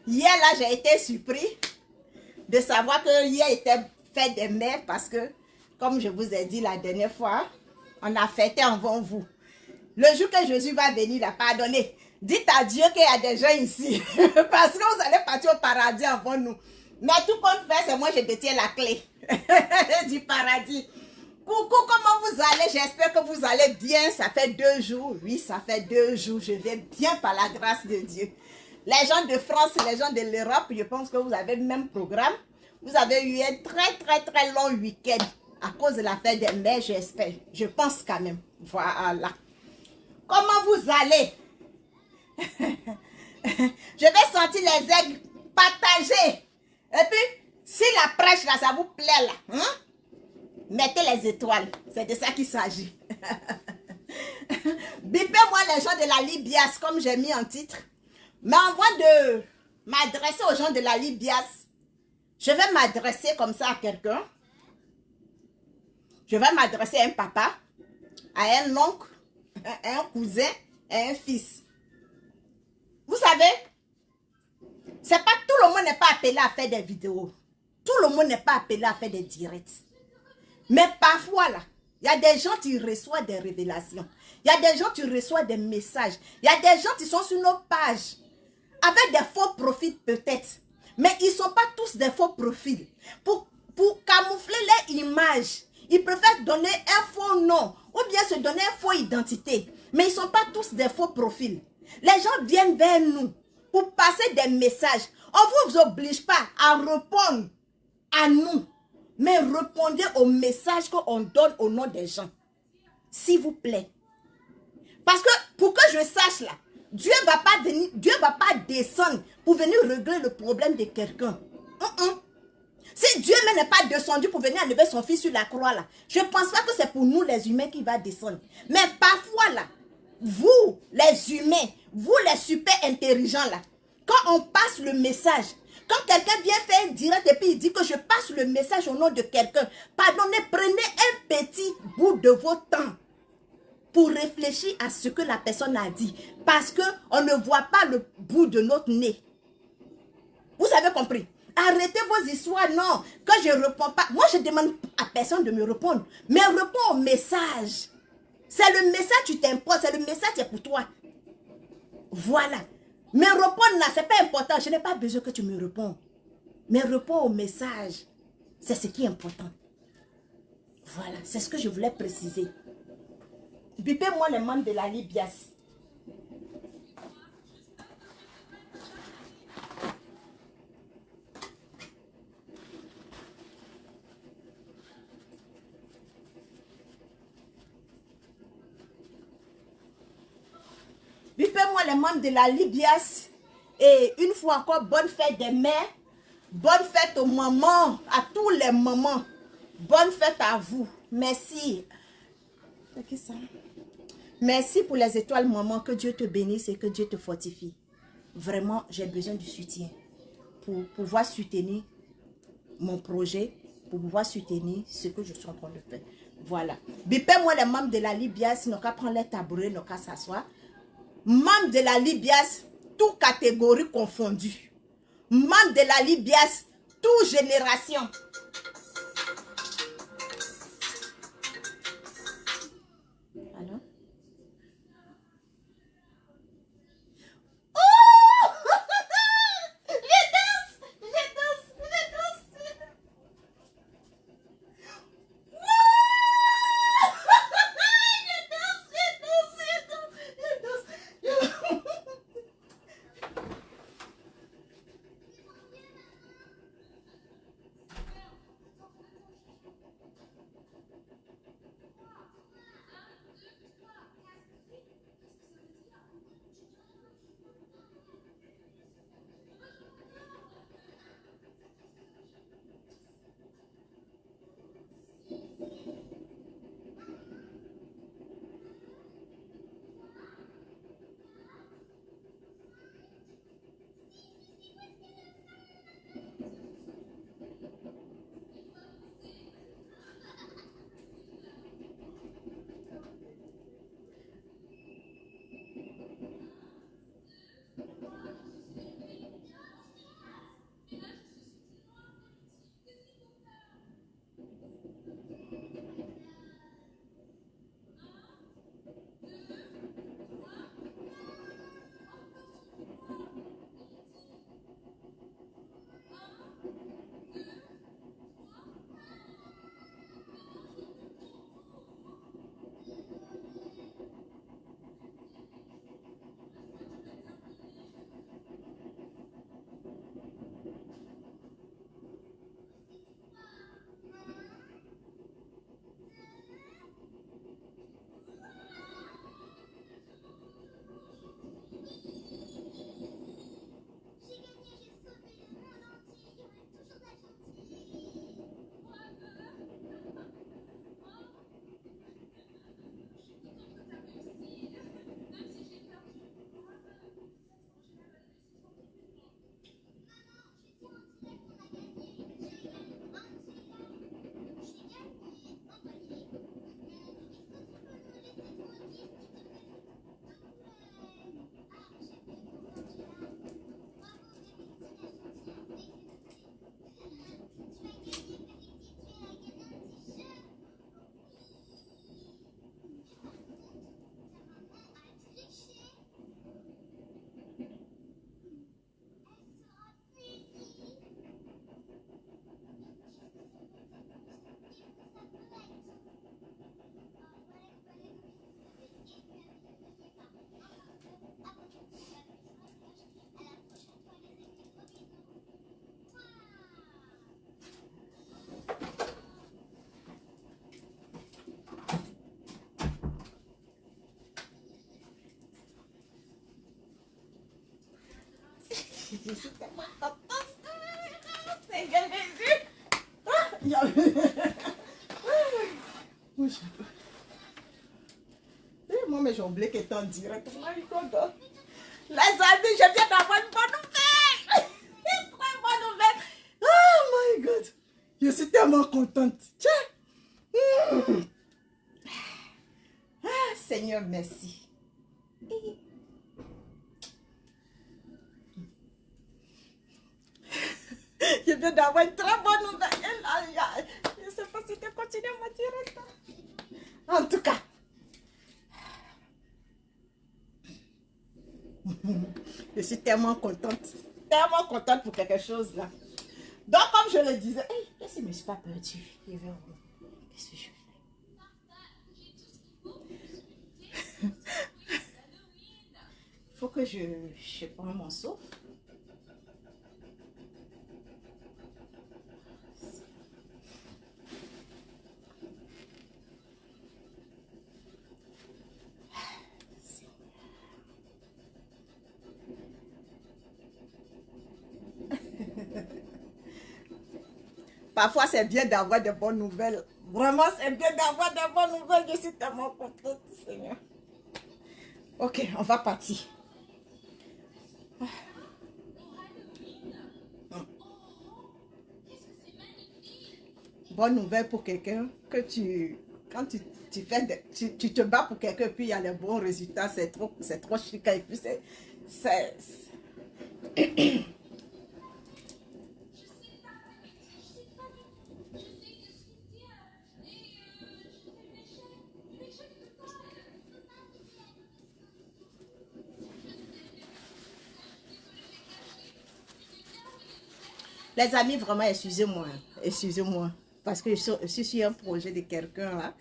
Hier, là, j'ai été surpris de savoir que hier était fête des mères parce que, comme je vous ai dit la dernière fois, on a fêté avant vous. Le jour que Jésus va venir, là, pardonnez, dites à Dieu qu'il y a des gens ici parce que vous allez partir au paradis avant nous. Mais tout compte fait, c'est moi je détiens la clé du paradis. Coucou, comment vous allez? J'espère que vous allez bien. Ça fait 2 jours. Oui, ça fait 2 jours. Je vais bien par la grâce de Dieu. Les gens de France, les gens de l'Europe, je pense que vous avez le même programme. Vous avez eu un très long week-end à cause de la fête des mères, j'espère. Je pense quand même. Voilà. Comment vous allez? Je vais sentir les aigles partagés. Et puis, si la prêche là, ça vous plaît là, hein? Mettez les étoiles. C'est de ça qu'il s'agit. Bipez-moi les gens de la Libias, comme j'ai mis en titre. Mais avant de m'adresser aux gens de la Libias, je vais m'adresser comme ça à quelqu'un. Je vais m'adresser à un papa, à un oncle, à un cousin, à un fils. Vous savez, c'est pas tout le monde n'est pas appelé à faire des vidéos. Tout le monde n'est pas appelé à faire des directs. Mais parfois là, il y a des gens qui reçoivent des révélations. Il y a des gens qui reçoivent des messages. Il y a des gens qui sont sur nos pages avec des faux profils peut-être. Mais ils ne sont pas tous des faux profils. Pour camoufler leur image, ils préfèrent donner un faux nom ou bien se donner une fausse identité. Mais ils ne sont pas tous des faux profils. Les gens viennent vers nous pour passer des messages. On ne vous oblige pas à répondre à nous. Mais répondez aux messages qu'on donne au nom des gens. S'il vous plaît. Parce que pour que je sache là, Dieu ne va pas descendre pour venir régler le problème de quelqu'un. Si Dieu même n'est pas descendu pour venir enlever son fils sur la croix là, je ne pense pas que c'est pour nous les humains qu'il va descendre. Mais parfois là, vous les humains, vous les super intelligents là, quand on passe le message, quand quelqu'un vient faire un direct et puis il dit que je passe le message au nom de quelqu'un, pardonnez, prenez un petit bout de votre temps pour réfléchir à ce que la personne a dit. Parce qu'on ne voit pas le bout de notre nez. Vous avez compris? Arrêtez vos histoires, non. Que je ne réponds pas. Moi, je demande à personne de me répondre. Mais réponds au message. C'est le message qui t'importe. C'est le message qui est pour toi. Voilà. Mais répondre là, ce n'est pas important. Je n'ai pas besoin que tu me répondes. Mais réponds au message. C'est ce qui est important. Voilà. C'est ce que je voulais préciser. Bipez-moi les membres de la Libias. Bipez-moi les membres de la Libias. Et une fois encore, bonne fête des mères. Bonne fête aux mamans, à tous les mamans. Bonne fête à vous. Merci. C'est qui ça? Merci pour les étoiles, maman. Que Dieu te bénisse et que Dieu te fortifie. Vraiment, j'ai besoin du soutien pour pouvoir soutenir mon projet, pour pouvoir soutenir ce que je suis en train de faire. Voilà. Bipez-moi les membres de la Libias, nous qu'à prendre les tabourets, nous qu'à s'asseoir. Membres de la Libias, toutes catégories confondues. Membres de la Libias, toute génération. Alors? Je suis tellement contente. Seigneur Jésus. Moi, mais j'ai oublié qu'elle était en direct. Les amis, je viens d'avoir une bonne nouvelle. Une très bonne nouvelle. Oh my God. Je suis tellement contente. Tiens. Ah, Seigneur, merci. Je viens d'avoir une très bonne nouvelle. Je ne sais pas si tu continues à me direct. En tout cas. Je suis tellement contente pour quelque chose là. Donc, comme je le disais, hey, qu'est-ce que je ne me suis pas perdue? Qu'est-ce que je fais? Il faut que je prends mon seau. Parfois, c'est bien d'avoir de bonnes nouvelles. Vraiment, c'est bien d'avoir de bonnes nouvelles. Je suis tellement contente, Seigneur. Ok, on va partir. Bonne nouvelle pour quelqu'un que quand tu fais, tu te bats pour quelqu'un, puis il y a les bons résultats, c'est trop chic. Et puis c'est Les amis, vraiment, excusez-moi, parce que je suis sur un projet de quelqu'un là,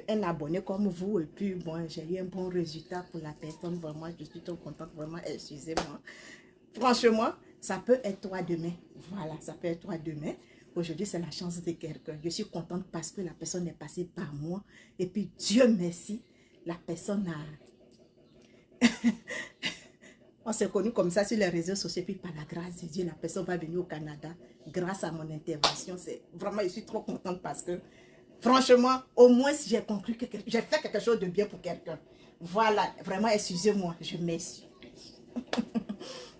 un abonné comme vous, et puis bon, j'ai eu un bon résultat pour la personne, vraiment, je suis trop contente, vraiment, excusez-moi. Franchement, ça peut être toi demain, voilà, ça peut être toi demain. Aujourd'hui, c'est la chance de quelqu'un. Je suis contente parce que la personne est passée par moi, et puis Dieu merci, la personne a... On s'est connus comme ça sur les réseaux sociaux, puis par la grâce de Dieu, la personne va venir au Canada grâce à mon intervention. C'est vraiment, je suis trop contente parce que, franchement, au moins, j'ai conclu que j'ai fait quelque chose de bien pour quelqu'un. Voilà, vraiment, excusez-moi, je m'excuse.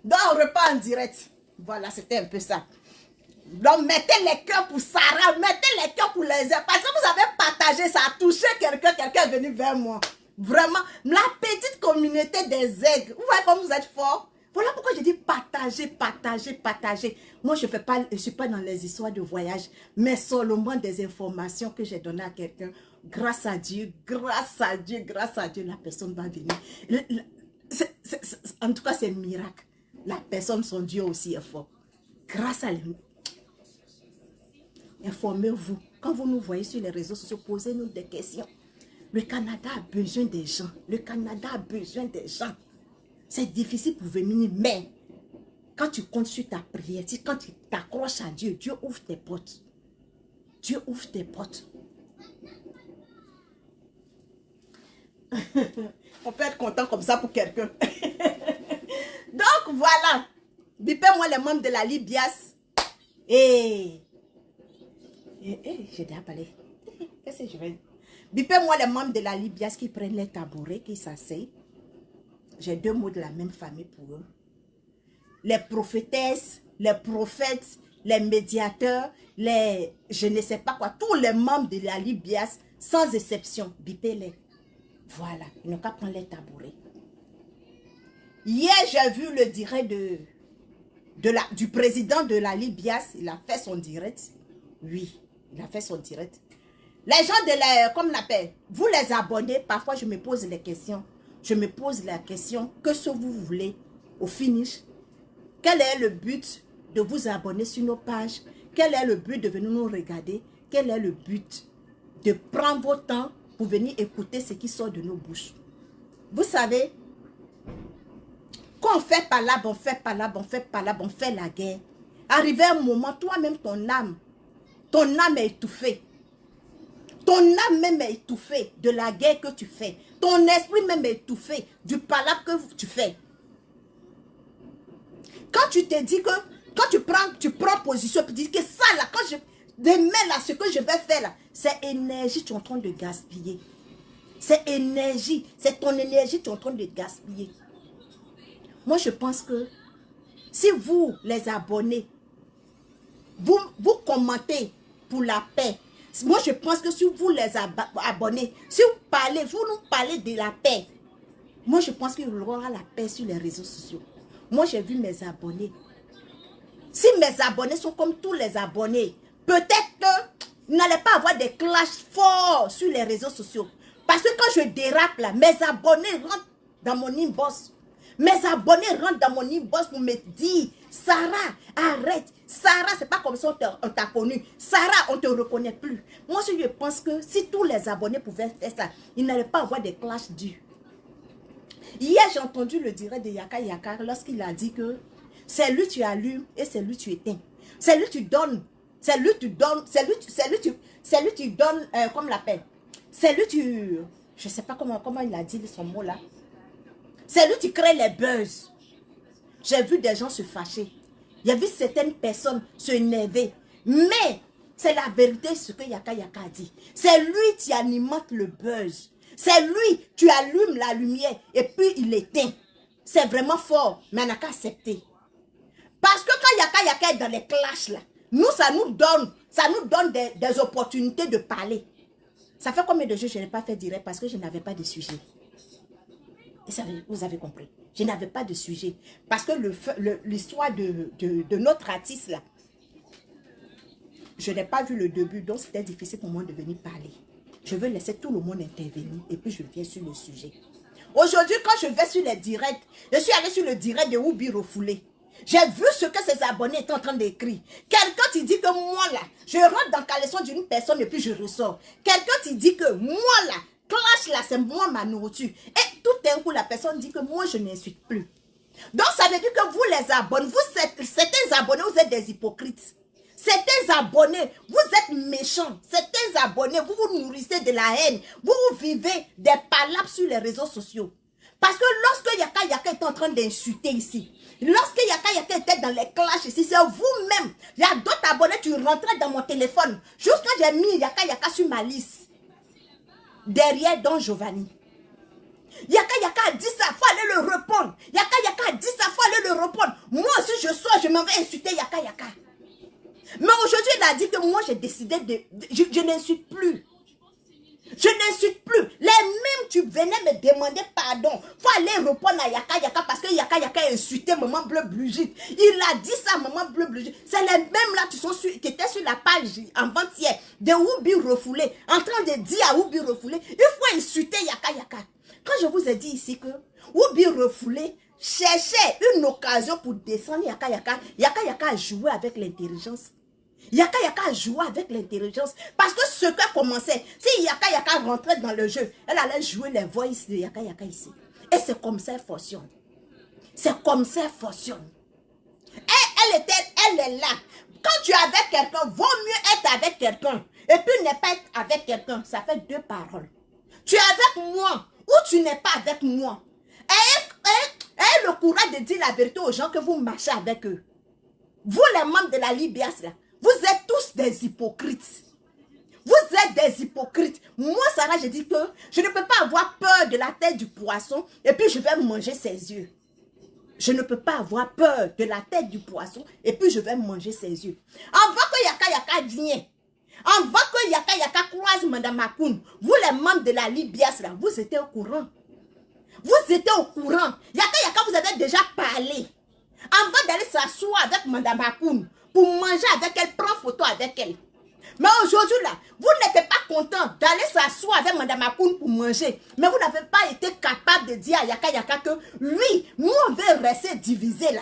Donc, on repart en direct. Voilà, c'était un peu ça. Donc, mettez les cœurs pour Sarah, mettez les cœurs pour les ailes. Parce que vous avez partagé, ça a touché quelqu'un, quelqu'un est venu vers moi. Vraiment, la petite communauté des aigles. Vous voyez comme vous êtes fort? Voilà pourquoi je dis partager, partager, partager. Moi, je ne suis pas dans les histoires de voyage, mais seulement des informations que j'ai données à quelqu'un. Grâce à Dieu, grâce à Dieu, grâce à Dieu, la personne va venir. En tout cas, c'est un miracle. La personne, son Dieu aussi est fort. Grâce à lui. Informez-vous. Quand vous nous voyez sur les réseaux sociaux, posez-nous des questions. Le Canada a besoin des gens. Le Canada a besoin des gens. C'est difficile pour venir, mais quand tu comptes sur ta prière, quand tu t'accroches à Dieu, Dieu ouvre tes portes. Dieu ouvre tes portes. On peut être content comme ça pour quelqu'un. Donc voilà. Bipez-moi les membres de la Libias. J'ai déjà parlé. Qu'est-ce que je vais dire? Bipez-moi les membres de la Libias qui prennent les tabourets, qui s'asseyent. J'ai deux mots de la même famille pour eux. Les prophétesses, les prophètes, les médiateurs, les je ne sais pas quoi, tous les membres de la Libias, sans exception, bipez-les. Voilà, ils n'ont qu'à prendre les tabourets. Hier, j'ai vu le direct du président de la Libias. Il a fait son direct. Oui, il a fait son direct. Les gens de la, comme on appelle, vous les abonnés, parfois je me pose les questions. Je me pose la question, que ce que vous voulez au finish? Quel est le but de vous abonner sur nos pages? Quel est le but de venir nous regarder? Quel est le but de prendre votre temps pour venir écouter ce qui sort de nos bouches? Vous savez, quand on fait pas là, on fait pas là, on fait pas là, on fait la guerre. Arrivé un moment, toi-même, ton âme est étouffée. Ton âme même est étouffée de la guerre que tu fais. Ton esprit même est étouffé du palabre que tu fais. Quand tu te dis que, quand tu prends position, tu dis que ça là, quand je, demain là, ce que je vais faire là, c'est énergie, tu es en train de gaspiller. C'est énergie, c'est ton énergie, tu es en train de gaspiller. Moi, je pense que si vous, les abonnés, vous commentez pour la paix, moi, je pense que si vous, les abonnés, si vous nous parlez de la paix, moi, je pense qu'il y aura la paix sur les réseaux sociaux. Moi, j'ai vu mes abonnés. Si mes abonnés sont comme tous les abonnés, peut-être que vous n'allez pas avoir des clashs forts sur les réseaux sociaux. Parce que quand je dérape là, mes abonnés rentrent dans mon inbox. Mes abonnés rentrent dans mon inbox pour me dire, Sarah, arrête. Sarah, c'est pas comme ça on t'a connu. Sarah, on ne te reconnaît plus. Moi, je pense que si tous les abonnés pouvaient faire ça, ils n'allaient pas avoir des clashs durs. Hier, j'ai entendu le direct de Yaka Yaka lorsqu'il a dit que c'est lui tu allumes et c'est lui tu éteins. C'est lui tu donnes. C'est lui tu donnes. C'est lui tu donnes, comme l'appelle. C'est lui tu... Je ne sais pas comment il a dit son mot là. C'est lui tu crées les buzz. J'ai vu des gens se fâcher. J'ai vu certaines personnes se énerver. Mais c'est la vérité ce que Yaka Yaka a dit. C'est lui qui alimente le buzz. C'est lui, tu allumes la lumière et puis il éteint. C'est vraiment fort, mais on n'a qu'à accepter. Parce que quand Yaka Yaka est dans les clashs là, nous, ça nous donne des opportunités de parler. Ça fait combien de jours que je n'ai pas fait direct parce que je n'avais pas de sujet. Et ça, vous avez compris. Je n'avais pas de sujet. Parce que l'histoire de notre artiste là, je n'ai pas vu le début, donc c'était difficile pour moi de venir parler. Je veux laisser tout le monde intervenir et puis je viens sur le sujet. Aujourd'hui, quand je vais sur les directs, je suis allé sur le direct de Whoopi Refoulé. J'ai vu ce que ses abonnés étaient en train d'écrire. Quelqu'un qui dit que moi là, je rentre dans la caleçon d'une personne et puis je ressors. Quelqu'un qui dit que moi là, clash là, c'est moi ma nourriture. Et tout d'un coup, la personne dit que moi je n'insulte plus. Donc ça veut dire que vous les abonnés, certains abonnés, vous êtes des hypocrites. Certains abonnés, vous êtes méchants. Certains abonnés, vous vous nourrissez de la haine. Vous vivez des palabres sur les réseaux sociaux. Parce que lorsque Yaka Yaka était en train d'insulter ici, lorsque Yaka Yaka était dans les clashs ici, c'est vous-même. Il y a d'autres abonnés, tu rentrais dans mon téléphone. Juste quand j'ai mis Yaka Yaka sur ma liste. Derrière Don Giovanni. Yaka Yaka a dit ça, il faut aller le répondre. Yaka Yaka a dit ça, il faut aller le répondre. Moi aussi je sors, je m'en vais insulter Yaka Yaka. Mais aujourd'hui, il a dit que moi, j'ai décidé je n'insulte plus. Je n'insulte plus. Les mêmes, tu venais me demander pardon. Il faut aller répondre à Yaka Yaka parce que Yaka Yaka a insulté Maman Bleu Brigitte. Il a dit ça, Maman Bleu Brigitte. C'est les mêmes là qui étaient sur la page avant-hier de Whoopi Refoulé, en train de dire à Whoopi Refoulé, il faut insulter Yaka Yaka. Quand je vous ai dit ici que Whoopi Refoulé cherchait une occasion pour descendre Yaka Yaka, Yaka Yaka a joué avec l'intelligence. Yaka Yaka a joué avec l'intelligence. Parce que ce qu'elle commençait, si Yaka Yaka rentrait dans le jeu, elle allait jouer les voices de Yaka Yaka ici. Et c'est comme ça qu'elle fonctionne. C'est comme ça qu'elle fonctionne. Et elle est là. Quand tu es avec quelqu'un, vaut mieux être avec quelqu'un. Et puis ne pas être avec quelqu'un. Ça fait deux paroles. Tu es avec moi ou tu n'es pas avec moi. Ayez le courage de dire la vérité aux gens que vous marchez avec eux. Vous les membres de la Libias là. Vous êtes tous des hypocrites. Vous êtes des hypocrites. Moi, Sarah, je dis que je ne peux pas avoir peur de la tête du poisson et puis je vais manger ses yeux. Je ne peux pas avoir peur de la tête du poisson et puis je vais manger ses yeux. Avant que Yaka Yaka vienne, avant que Yaka Yaka croise Madame Makoun, vous les membres de la Libias, là, vous étiez au courant. Vous étiez au courant. Yaka Yaka, vous avez déjà parlé. Avant d'aller s'asseoir avec Madame Makoun, pour manger avec elle, prendre photo avec elle. Mais aujourd'hui là, vous n'êtes pas content d'aller s'asseoir avec Madame Makoun pour manger. Mais vous n'avez pas été capable de dire à Yaka Yaka que lui, nous on veut rester divisés là.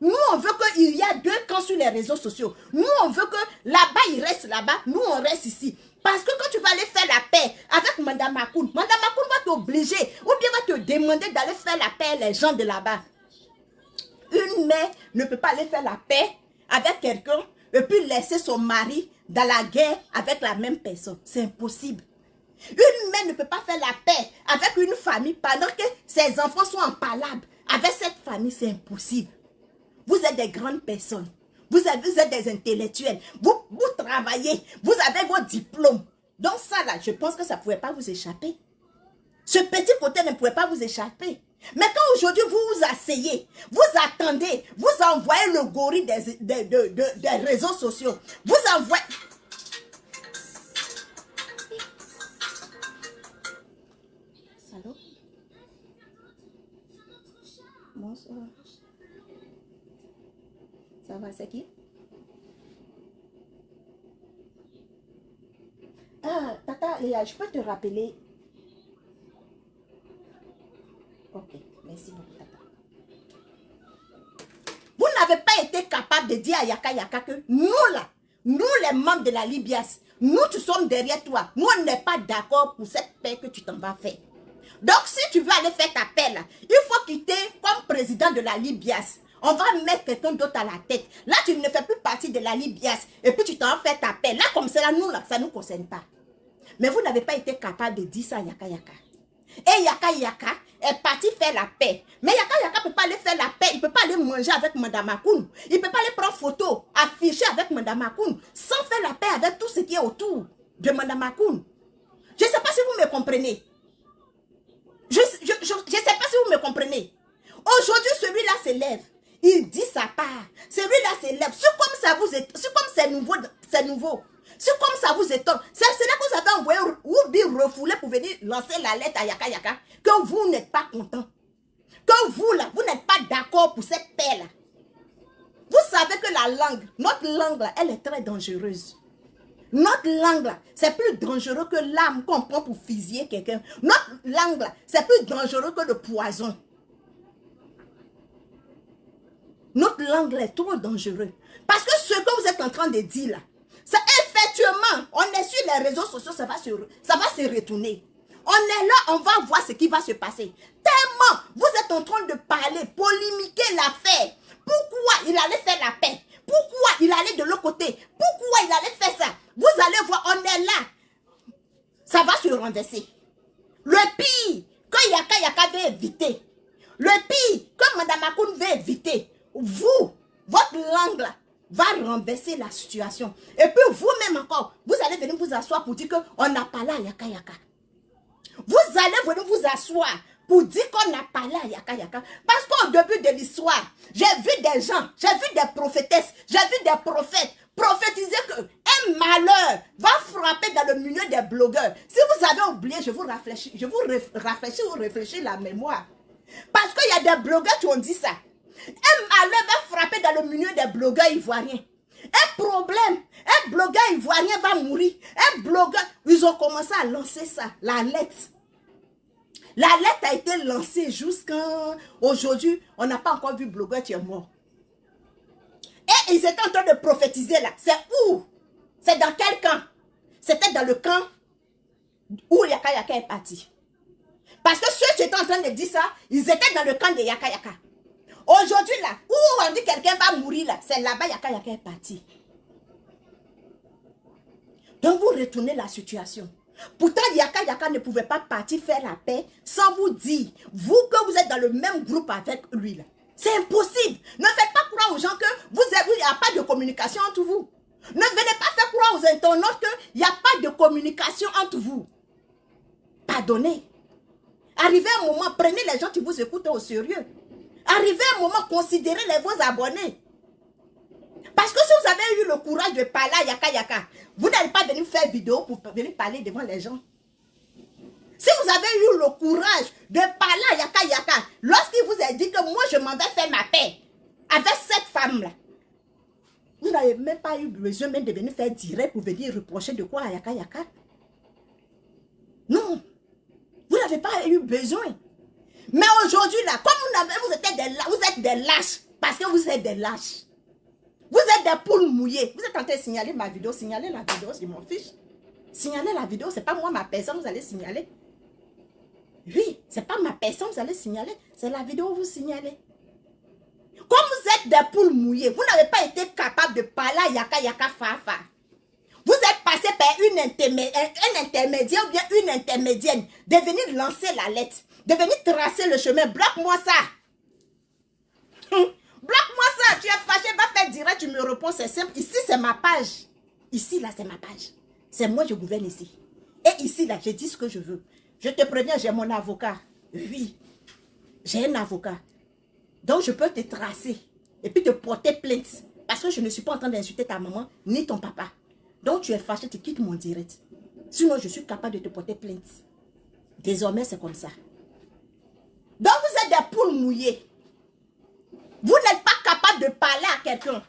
Nous on veut qu'il y ait deux camps sur les réseaux sociaux. Nous on veut que là-bas il reste là-bas, nous on reste ici. Parce que quand tu vas aller faire la paix avec Madame Makoun va t'obliger ou bien va te demander d'aller faire la paix les gens de là-bas. Une mère ne peut pas aller faire la paix avec quelqu'un et puis laisser son mari dans la guerre avec la même personne. C'est impossible. Une mère ne peut pas faire la paix avec une famille pendant que ses enfants sont en palabre. Avec cette famille, c'est impossible. êtes des grandes personnes. Vous êtes des intellectuels. Vous travaillez. Vous avez vos diplômes. Donc ça là, je pense que ça ne pouvait pas vous échapper. Ce petit côté ne pouvait pas vous échapper. Mais quand aujourd'hui vous vous asseyez, vous attendez, vous envoyez le gorille des réseaux sociaux. Vous envoyez... Allô? Bonsoir. Ça va, c'est qui? Ah, Tata Léa, je peux te rappeler. Ok, merci beaucoup, Tata. Vous n'avez pas été capable de dire à Yaka Yaka que nous là, nous les membres de la Libias, nous tu sommes derrière toi. Nous on n'est pas d'accord pour cette paix que tu t'en vas faire. Donc si tu veux aller faire ta paix là, il faut quitter comme président de la Libias. On va mettre quelqu'un d'autre à la tête. Là tu ne fais plus partie de la Libias et puis tu t'en vas faire ta paix. Là comme c'est là, nous là, ça ne nous concerne pas. Mais vous n'avez pas été capable de dire ça à Yaka Yaka. Et Yaka Yaka est parti faire la paix. Mais Yaka Yaka ne peut pas aller faire la paix. Il ne peut pas aller manger avec Madame Akoun. Il ne peut pas aller prendre photo, afficher avec Madame Akoun, sans faire la paix avec tout ce qui est autour de Madame Akoun. Je ne sais pas si vous me comprenez. Je ne sais pas si vous me comprenez. Aujourd'hui, celui-là s'élève. Il dit sa part. Celui-là s'élève. C'est comme ça vous êtes. C'est comme c'est nouveau. C'est nouveau. C'est comme ça vous étonne. C'est là que vous avez envoyé Ruby refoulé pour venir lancer la lettre à Yaka Yaka. Que vous n'êtes pas content. Que vous là, vous n'êtes pas d'accord pour cette paix là. Vous savez que la langue, notre langue là, elle est très dangereuse. Notre langue là, c'est plus dangereux que l'arme qu'on prend pour fusiller quelqu'un. Notre langue là, c'est plus dangereux que le poison. Notre langue là est trop dangereux. Parce que ce que vous êtes en train de dire là, c'est effectivement, on est sur les réseaux sociaux, ça va se retourner. On est là, on va voir ce qui va se passer. Tellement, vous êtes en train de parler, polémiquer l'affaire. Pourquoi il allait faire la paix? Pourquoi il allait de l'autre côté? Pourquoi il allait faire ça? Vous allez voir, on est là. Ça va se renverser. Le pire, quand Yaka Yaka veut éviter, le pire, quand Madame Akoun veut éviter, vous, votre langue là, va renverser la situation. Et puis vous-même encore, vous allez venir vous asseoir pour dire qu'on n'a pas là Yaka Yaka. Vous allez venir vous asseoir pour dire qu'on n'a pas là Yaka Yaka. Parce qu'au début de l'histoire, j'ai vu des gens, j'ai vu des prophétesses, j'ai vu des prophètes prophétiser qu'un malheur va frapper dans le milieu des blogueurs. Si vous avez oublié, je vous rafraîchis la mémoire. Parce qu'il y a des blogueurs qui ont dit ça. Un malheur va frapper dans le milieu des blogueurs ivoiriens. Un problème, un blogueur ivoirien va mourir. Un blogueur, ils ont commencé à lancer ça, la lettre. La lettre a été lancée jusqu'à aujourd'hui. On n'a pas encore vu blogueur qui est mort. Et ils étaient en train de prophétiser là. C'est où? C'est dans quel camp? C'était dans le camp où Yaka Yaka est parti. Parce que ceux qui étaient en train de dire ça, ils étaient dans le camp de Yaka Yaka. Aujourd'hui là, où on dit quelqu'un va mourir là, c'est là-bas Yaka Yaka est parti. Donc vous retournez la situation. Pourtant Yaka Yaka ne pouvait pas partir faire la paix sans vous dire, vous que vous êtes dans le même groupe avec lui là. C'est impossible. Ne faites pas croire aux gens que il n'y a pas de communication entre vous. Ne venez pas faire croire aux internautes qu'il n'y a pas de communication entre vous. Pardonnez. Arrivez un moment, prenez les gens qui vous écoutent au sérieux. Arrivez un moment, considérez vos abonnés. Parce que si vous avez eu le courage de parler à Yaka Yaka, vous n'allez pas venir faire vidéo pour venir parler devant les gens. Si vous avez eu le courage de parler à Yaka Yaka, lorsqu'il vous a dit que moi je m'en vais faire ma paix avec cette femme-là, vous n'avez même pas eu besoin même de venir faire direct pour venir reprocher de quoi à Yaka Yaka. Non, vous n'avez pas eu besoin. Mais aujourd'hui là, comme vous êtes des lâches, parce que vous êtes des lâches. Vous êtes des poules mouillées. Vous êtes en train de signaler ma vidéo, signaler la vidéo, je m'en fiche. Signaler la vidéo, c'est pas moi ma personne, vous allez signaler. Oui, c'est pas ma personne, vous allez signaler. C'est la vidéo, vous signalez. Comme vous êtes des poules mouillées, vous n'avez pas été capable de parler à Yaka Yaka Fafa. Vous êtes passé par un intermédiaire ou bien une intermédiaire de venir lancer la lettre, de venir tracer le chemin. Bloque-moi ça. Bloque-moi ça, tu es me réponds, c'est simple. Ici, c'est ma page. Ici, là, c'est ma page. C'est moi, je gouverne ici. Et ici, là, je dis ce que je veux. Je te préviens, j'ai mon avocat. Oui, j'ai un avocat. Donc, je peux te tracer et puis te porter plainte. Parce que je ne suis pas en train d'insulter ta maman ni ton papa. Donc, tu es fâché, tu quittes mon direct. Sinon, je suis capable de te porter plainte. Désormais, c'est comme ça. Donc, vous êtes des poules mouillées. Vous n'êtes pas capable de parler à quelqu'un.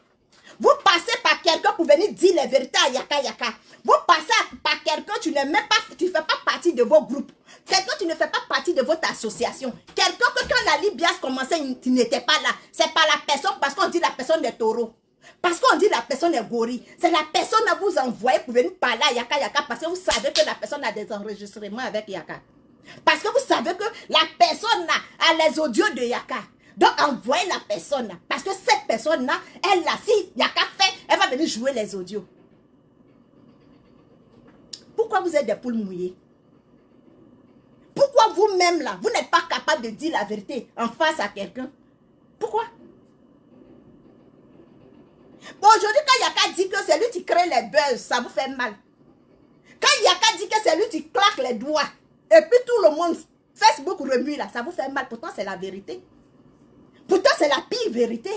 Vous passez par quelqu'un pour venir dire les vérités à Yaka Yaka. Vous passez par quelqu'un, tu ne fais pas partie de vos groupes. Quelqu'un, tu ne fais pas partie de votre association. Quelqu'un que quand la Libias commençait, tu n'étais pas là. C'est pas la personne parce qu'on dit la personne est taureau. Parce qu'on dit la personne est gorille. C'est la personne à vous envoyer pour venir parler à Yaka Yaka parce que vous savez que la personne a des enregistrements avec Yaka. Parce que vous savez que la personne a les audios de Yaka. Donc, envoyez la personne là. Parce que cette personne-là, elle là, si Yaka fait, elle va venir jouer les audios. Pourquoi vous êtes des poules mouillées? Pourquoi vous-même là, vous n'êtes pas capable de dire la vérité en face à quelqu'un? Pourquoi? Bon, aujourd'hui, quand Yaka dit que c'est lui qui crée les buzz, ça vous fait mal. Quand Yaka dit que c'est lui qui claque les doigts, et puis tout le monde, Facebook remue là, ça vous fait mal. Pourtant, c'est la vérité. Pourtant, c'est la pire vérité.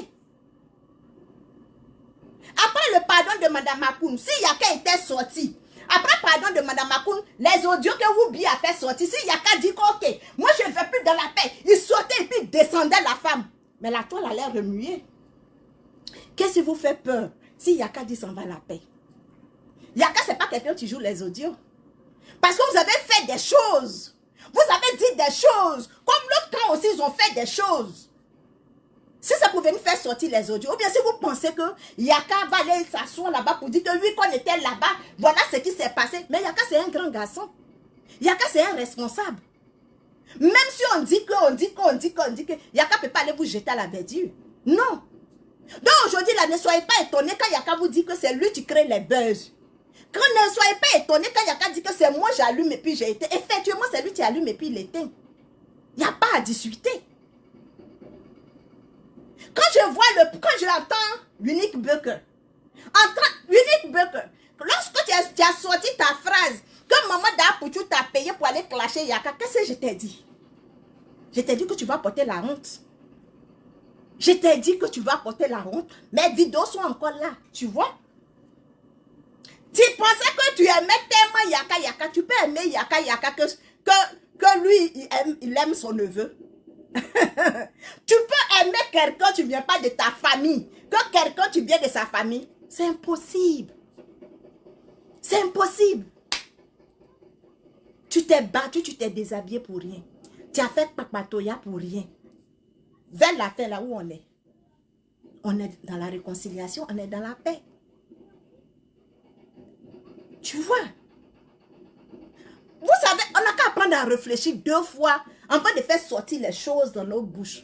Après le pardon de Mme Makoun, si Yaka était sorti, après le pardon de Mme Makoun, les audios que Woubi a fait sortir, si Yaka dit que, ok, moi je ne veux plus dans la paix, il sortait et puis il descendait la femme. Mais la toile a l'air remuée. Qu'est-ce qui vous fait peur si Yaka dit s'en va la paix? Yaka, ce n'est pas quelqu'un qui joue les audios. Parce que vous avez fait des choses. Vous avez dit des choses. Comme l'autre temps aussi, ils ont fait des choses. Si ça pouvait nous faire sortir les audios, ou bien si vous pensez que Yaka va aller s'asseoir là-bas pour dire que oui, qu'on était là-bas, voilà ce qui s'est passé. Mais Yaka, c'est un grand garçon. Yaka, c'est un responsable. Même si on dit que Yaka ne peut pas aller vous jeter à la verdure. Non. Donc aujourd'hui, là, ne soyez pas étonnés quand Yaka vous dit que c'est lui qui crée les buzz. Quand ne soyez pas étonnés quand Yaka dit que c'est moi j'allume et puis j'ai été. Effectivement, c'est lui qui allume et puis il éteint. Il n'y a pas à discuter. Quand j'entends Unique Bucker, lorsque tu as sorti ta phrase, que maman d'Apouchou t'a payé pour aller clasher Yaka, qu'est-ce que je t'ai dit? Je t'ai dit que tu vas porter la honte. Je t'ai dit que tu vas porter la honte. Mes vidéos sont encore là, tu vois? Tu pensais que tu aimais tellement Yaka Yaka, tu peux aimer Yaka Yaka que lui, il aime son neveu. Tu peux aimer quelqu'un, tu ne viens pas de ta famille. Que quelqu'un, tu viens de sa famille. C'est impossible. C'est impossible. Tu t'es battu, tu t'es déshabillé pour rien. Tu as fait papatoya pour rien. Vers la fin, là où on est dans la réconciliation, on est dans la paix. Tu vois? Vous savez, on n'a qu'à apprendre à réfléchir 2 fois avant de faire sortir les choses dans nos bouches.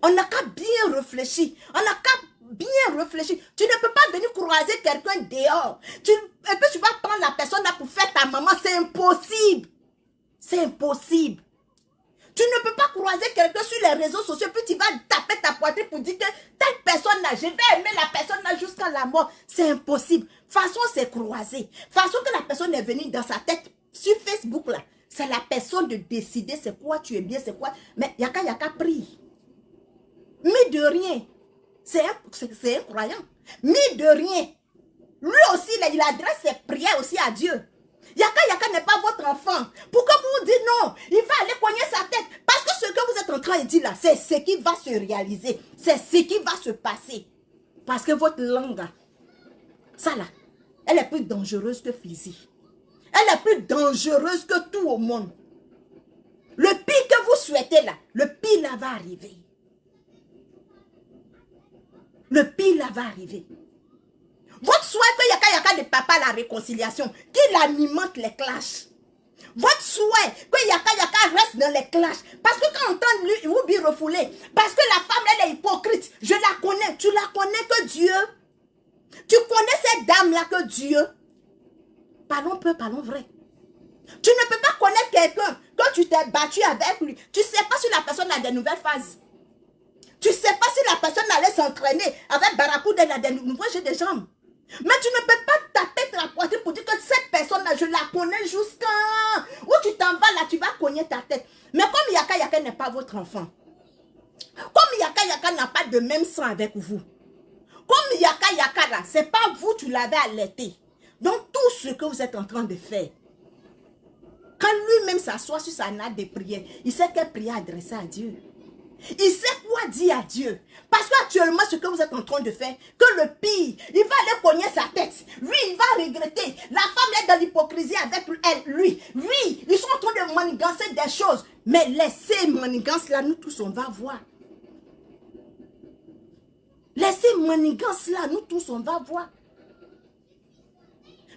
On n'a qu'à bien réfléchir. On n'a qu'à bien réfléchir. Tu ne peux pas venir croiser quelqu'un dehors. Et puis tu vas prendre la personne là pour faire ta maman. C'est impossible. C'est impossible. Tu ne peux pas croiser quelqu'un sur les réseaux sociaux puis tu vas taper ta poitrine pour dire que telle personne là, je vais aimer la personne là jusqu'à la mort. C'est impossible. Façon c'est croiser. Façon que la personne est venue dans sa tête sur Facebook là. C'est la personne de décider c'est quoi tu es bien, c'est quoi. Mais Yaka prie. Mais de rien. C'est un croyant. Mais de rien. Lui aussi, là, il adresse ses prières aussi à Dieu. Yaka n'est pas votre enfant. Pourquoi vous dites non? Il va aller cogner sa tête. Parce que ce que vous êtes en train de dire là, c'est ce qui va se réaliser. C'est ce qui va se passer. Parce que votre langue, ça là, elle est plus dangereuse que physique. Elle est plus dangereuse que tout au monde. Le pire que vous souhaitez là, le pire là va arriver. Le pire là va arriver. Votre souhait que Yaka de papa la réconciliation, qu'il alimente les clashs. Votre souhait que Yaka reste dans les clashs. Parce que quand on entend lui, il vous bien refoulé. Parce que la femme, elle est hypocrite. Je la connais. Tu la connais que Dieu. Tu connais cette dame-là que Dieu. Parlons peu, parlons vrai. Tu ne peux pas connaître quelqu'un quand tu t'es battu avec lui. Tu ne sais pas si la personne a de nouvelles phases. Tu ne sais pas si la personne allait s'entraîner avec Barracuda dans des nouveaux jeux de jambes. Mais tu ne peux pas taper la poitrine pour dire que cette personne-là, je la connais jusqu'à... Où tu t'en vas là, tu vas cogner ta tête. Mais comme Yaka Yaka n'est pas votre enfant, comme Yaka Yaka n'a pas de même sang avec vous, comme Yaka Yaka là, c'est pas vous, tu l'avez allaité. Donc tout ce que vous êtes en train de faire, quand lui-même s'assoit sur sa natte de prière, il sait quelle prière adresser à Dieu. Il sait quoi dire à Dieu. Parce qu'actuellement, ce que vous êtes en train de faire, que le pire, il va aller cogner sa tête. Lui, il va regretter. La femme est dans l'hypocrisie avec elle, lui. Lui, ils sont en train de manigancer des choses. Mais laissez manigance là, nous tous, on va voir. Laissez manigance là, nous tous, on va voir.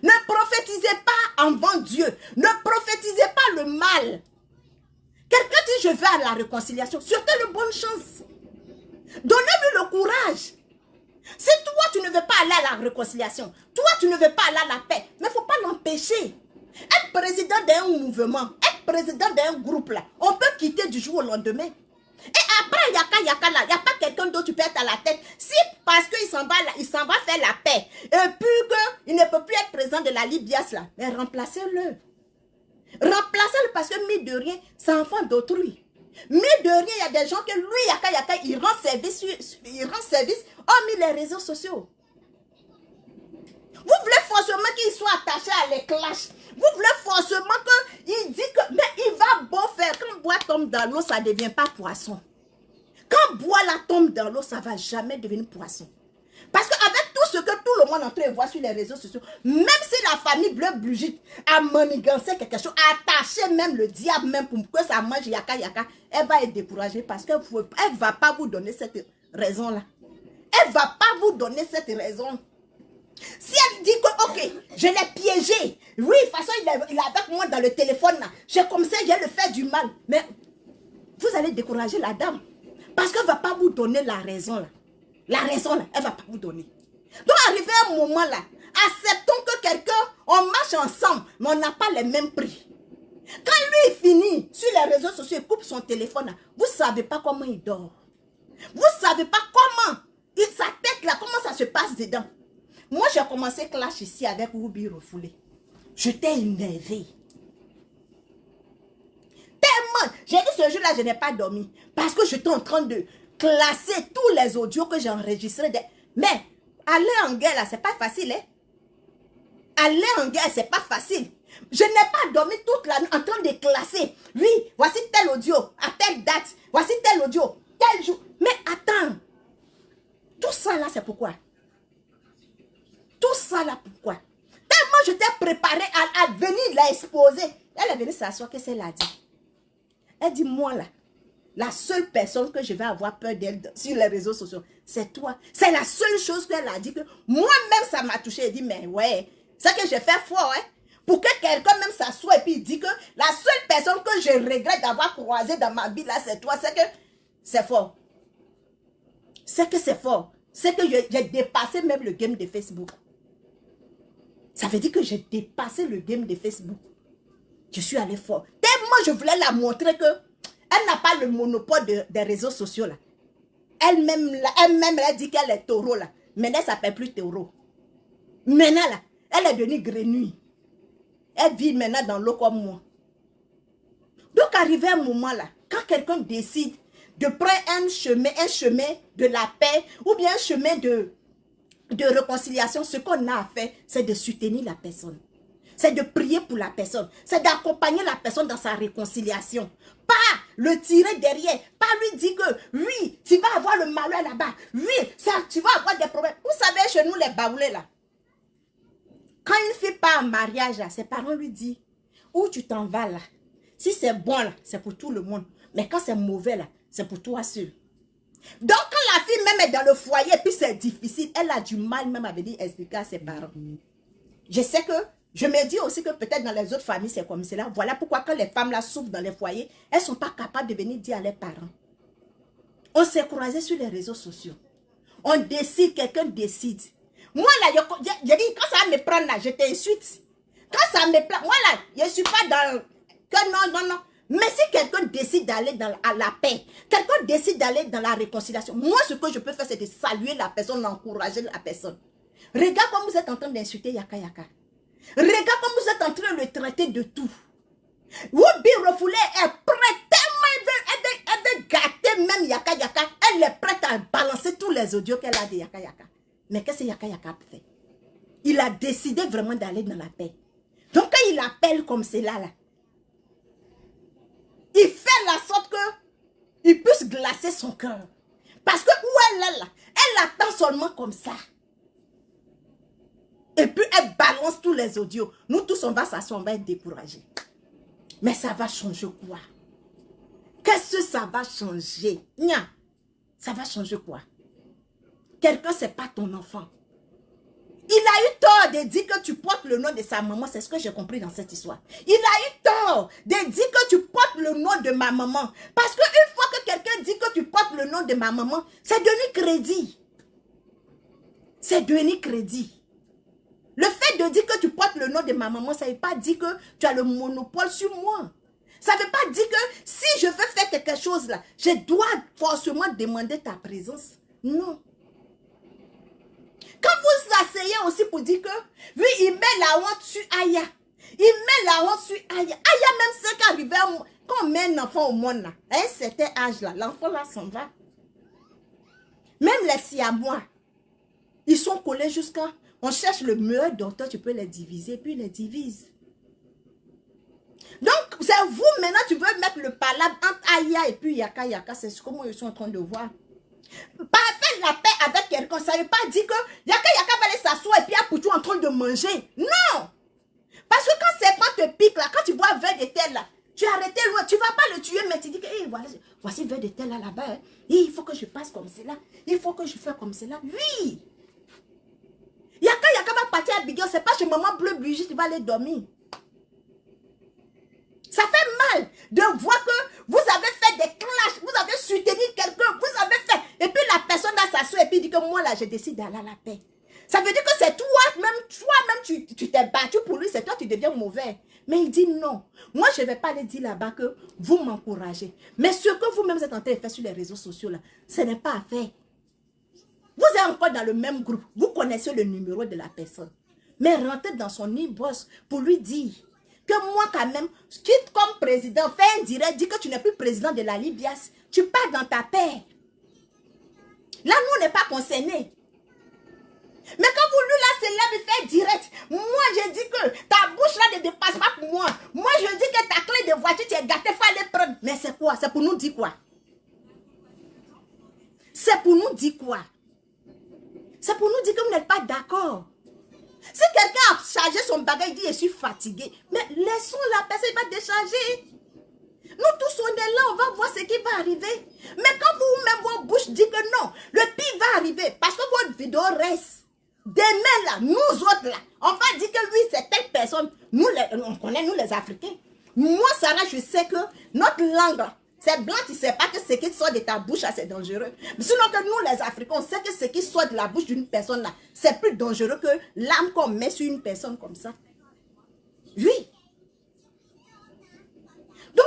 Ne prophétisez pas en Dieu. Ne prophétisez pas le mal. Quelqu'un dit, je vais à la réconciliation. Souhaitez-le bonne chance. Donnez-lui le courage. Si toi, tu ne veux pas aller à la réconciliation, toi, tu ne veux pas aller à la paix, mais il ne faut pas l'empêcher. Être président d'un mouvement, être président d'un groupe, là, on peut quitter du jour au lendemain. Et après, Yaka Yaka, là, il n'y a pas quelqu'un d'autre qui peut être à la tête. Si parce qu'il s'en va là, il s'en va faire la paix, et puis qu'il ne peut plus être président de la Libias, là, mais remplacez-le. Remplacez-le parce que, mis de rien, c'est enfant d'autrui. Mis de rien, il y a des gens que lui, Yaka Yaka, il rend service, hormis les réseaux sociaux. Vous voulez forcément qu'il soit attaché à les clashs. Vous voulez forcément qu'il dit que, mais il va bon faire. Quand bois tombe dans l'eau, ça ne devient pas poisson. Quand bois la tombe dans l'eau, ça ne va jamais devenir poisson. Parce qu'avec tout ce que tout le monde est en train de voir sur les réseaux sociaux, même si la famille Bleu Brigitte a manigancé quelque chose, a attaché même le diable même pour que ça mange Yaka Yaka, elle va être découragée parce qu'elle ne va pas vous donner cette raison-là. Elle ne va pas vous donner cette raison. Si elle dit que, ok, je l'ai piégé, oui, de toute façon, il est avec moi dans le téléphone, là. J'ai comme ça, j'ai le fait du mal. Mais vous allez décourager la dame. Parce qu'elle ne va pas vous donner la raison, là. La raison, là, elle ne va pas vous donner. Donc, arrivé à un moment, là, acceptons que quelqu'un, on marche ensemble, mais on n'a pas les mêmes prix. Quand lui, il finit sur les réseaux sociaux, il coupe son téléphone, là, vous ne savez pas comment il dort. Vous ne savez pas comment, sa tête, là, comment ça se passe dedans. Moi, j'ai commencé clash ici avec Ruby Refoulé. J'étais énervée. Tellement. J'ai dit ce jour-là, je n'ai pas dormi. Parce que j'étais en train de classer tous les audios que j'ai enregistrés. Mais aller en guerre, là, c'est pas facile. Hein? Aller en guerre, c'est pas facile. Je n'ai pas dormi toute la nuit en train de classer. Oui, voici tel audio, à telle date. Voici tel audio, tel jour. Mais attends. Tout ça, là, c'est pourquoi? Tout ça là, pourquoi? Tellement je t'ai préparé à venir l'exposer. Elle est venue s'asseoir, qu'est-ce qu'elle a dit? Elle dit, moi là, la seule personne que je vais avoir peur d'elle sur les réseaux sociaux, c'est toi. C'est la seule chose qu'elle a dit que moi-même ça m'a touché. Elle dit, mais ouais, c'est que j'ai fait fort, hein? Pour que quelqu'un même s'assoie et puis il dit que la seule personne que je regrette d'avoir croisée dans ma vie là, c'est toi. C'est que c'est fort. C'est que c'est fort. C'est que j'ai dépassé même le game de Facebook. Ça veut dire que j'ai dépassé le game de Facebook. Je suis allé fort. Tellement je voulais la montrer que elle n'a pas le monopole des réseaux sociaux là. Elle-même, elle dit qu'elle est taureau là. Maintenant, elle ne s'appelle plus taureau. Maintenant là, elle est devenue grenouille. Elle vit maintenant dans l'eau comme moi. Donc, arrivé un moment là, quand quelqu'un décide de prendre un chemin de la paix ou bien un chemin de réconciliation, ce qu'on a à faire, c'est de soutenir la personne. C'est de prier pour la personne. C'est d'accompagner la personne dans sa réconciliation. Pas le tirer derrière. Pas lui dire que, oui, tu vas avoir le malheur là-bas. Oui, ça, tu vas avoir des problèmes. Vous savez, chez nous, les baoulés là, quand une fille part en mariage, là, ses parents lui disent, où tu t'en vas là? Si c'est bon là, c'est pour tout le monde. Mais quand c'est mauvais là, c'est pour toi seul. Donc, quand la fille même est dans le foyer, puis c'est difficile, elle a du mal même à venir expliquer à ses parents. Je sais que, je me dis aussi que peut-être dans les autres familles, c'est comme cela. Voilà pourquoi quand les femmes là souffrent dans les foyers, elles ne sont pas capables de venir dire à leurs parents. On s'est croisés sur les réseaux sociaux. On décide, quelqu'un décide. Moi là, je dis, quand ça me prend là, je t'insulte. Quand ça me prend, moi là, je ne suis pas dans... Que non. Mais si quelqu'un décide d'aller dans la paix, quelqu'un décide d'aller dans la réconciliation, moi ce que je peux faire c'est de saluer la personne, d'encourager la personne. Regarde comme vous êtes en train d'insulter Yaka Yaka. Regarde comme vous êtes en train de le traiter de tout. Woubi Refoulé est prête tellement, elle veut gâter même Yaka Yaka. Elle est prête à balancer tous les audios qu'elle a de Yaka Yaka. Mais qu'est-ce que Yaka Yaka fait? Il a décidé vraiment d'aller dans la paix. Donc quand il appelle comme cela là, il fait la sorte que il puisse glacer son cœur. Parce que où elle est là, elle attend seulement comme ça. Et puis elle balance tous les audios. Nous tous on va s'asseoir, on va être découragés. Mais ça va changer quoi? Qu'est-ce que ça va changer? Nya, ça va changer quoi? Quelqu'un c'est pas ton enfant. Il a eu tort de dire que tu portes le nom de sa maman. C'est ce que j'ai compris dans cette histoire. Il a eu tort de dire que tu portes le nom de ma maman. Parce qu'une fois que quelqu'un dit que tu portes le nom de ma maman, c'est devenu crédit. C'est devenu crédit. Le fait de dire que tu portes le nom de ma maman, ça ne veut pas dire que tu as le monopole sur moi. Ça ne veut pas dire que si je veux faire quelque chose là, je dois forcément demander ta présence. Non. Quand vous asseyez aussi pour dire que, oui, il met la honte sur Aya. Il met la honte sur Aya. Aya même c'est qu'arrivé quand on met un enfant au monde, là, à un certain âge, là, l'enfant là s'en va. Même les Siamois, ils sont collés jusqu'à, on cherche le meilleur docteur, tu peux les diviser, puis les divise. Donc, c'est vous maintenant, tu veux mettre le palabre entre Aya et puis Yaka Yaka, c'est ce que moi je suis en train de voir. Pas faire la paix avec quelqu'un, ça ne veut pas dire que Yaka Yaka va aller s'asseoir et puis Apoutou en train de manger. Non! Parce que quand c'est pas te pique là, quand tu bois un verre de tel là, tu es arrêté loin, tu ne vas pas le tuer, mais tu dis que hey, voilà, voici le verre de tel là là-bas. Hein. Il faut que je passe comme cela. Il faut que je fasse comme cela. Oui! Yaka Yaka va partir à Bignon, c'est pas chez maman bleu Brigitte, tu vas aller dormir. Ça fait mal de voir que vous avez fait des clashs, vous avez soutenu quelqu'un, vous avez fait, et puis la personne là s'assoit et puis dit que moi là je décide d'aller à la paix. Ça veut dire que c'est toi-même tu t'es battu pour lui, c'est toi qui deviens mauvais. Mais il dit non. Moi je ne vais pas aller dire là-bas que vous m'encouragez. Mais ce que vous-même êtes en train de faire sur les réseaux sociaux là, ce n'est pas à faire. Vous êtes encore dans le même groupe, vous connaissez le numéro de la personne. Mais rentrez dans son inbox pour lui dire que moi quand même, quitte comme président, fais un direct, dis que tu n'es plus président de la Libias, tu pars dans ta paix. Là, nous, on n'est pas concernés. Mais quand vous, lui, là, c'est là, il fait direct. Moi, je dis que ta bouche, là, ne dépasse pas pour moi. Moi, je dis que ta clé de voiture, tu es gâté, il faut aller prendre. Mais c'est quoi? C'est pour nous dire quoi? C'est pour nous dire quoi? C'est pour nous dire que vous n'êtes pas d'accord. Si quelqu'un a chargé son bagage, il dit je suis fatigué. Mais laissons la personne va décharger. Nous tous on est là, on va voir ce qui va arriver. Mais quand vous-même vos bouches dites que non, le pire va arriver. Parce que votre vidéo reste. Demain là, nous autres là, on va dire que lui c'est telle personne. Nous on connaît nous les Africains. Moi Sarah, je sais que notre langue, c'est blanc, tu ne sais pas que ce qui sort de ta bouche c'est dangereux. Sinon que nous les Africains, on sait que ce qui sort de la bouche d'une personne là, c'est plus dangereux que l'âme qu'on met sur une personne comme ça. Oui. Donc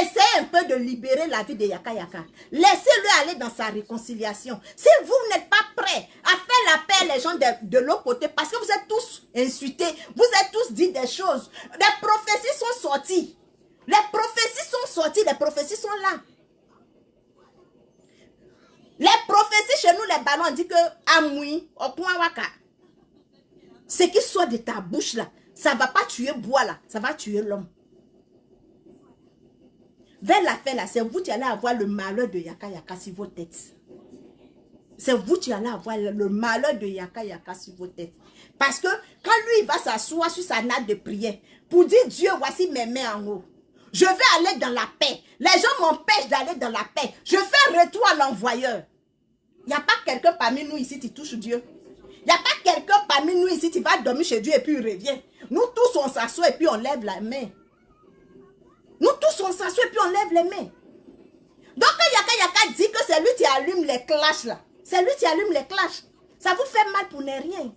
essayez un peu de libérer la vie de Yaka Yaka. Laissez-le aller dans sa réconciliation. Si vous n'êtes pas prêts à faire la paix les gens de l'autre côté, parce que vous êtes tous insultés, vous êtes tous dit des choses. Les prophéties sont sorties. Les prophéties sont sorties, les prophéties sont là. Les prophéties chez nous, les ballons, on dit que Amoui, Okuawaka, ce qui sort de ta bouche là, ça ne va pas tuer bois là, ça va tuer l'homme. Vers la fin là, c'est vous qui allez avoir le malheur de Yaka Yaka sur vos têtes. C'est vous qui allez avoir le malheur de Yaka Yaka sur vos têtes. Parce que quand lui il va s'asseoir sur sa natte de prière pour dire Dieu, voici mes mains en haut. Je vais aller dans la paix. Les gens m'empêchent d'aller dans la paix. Je fais retour à l'envoyeur. Il n'y a pas quelqu'un parmi nous ici qui touche Dieu. Il n'y a pas quelqu'un parmi nous ici qui va dormir chez Dieu et puis il revient. Nous tous on s'assoit et puis on lève la main. Nous tous on s'assoit et puis on lève les mains. Donc quand Yaka Yaka dit que c'est lui qui allume les clashs là, c'est lui qui allume les clashs. Ça vous fait mal pour ne rien.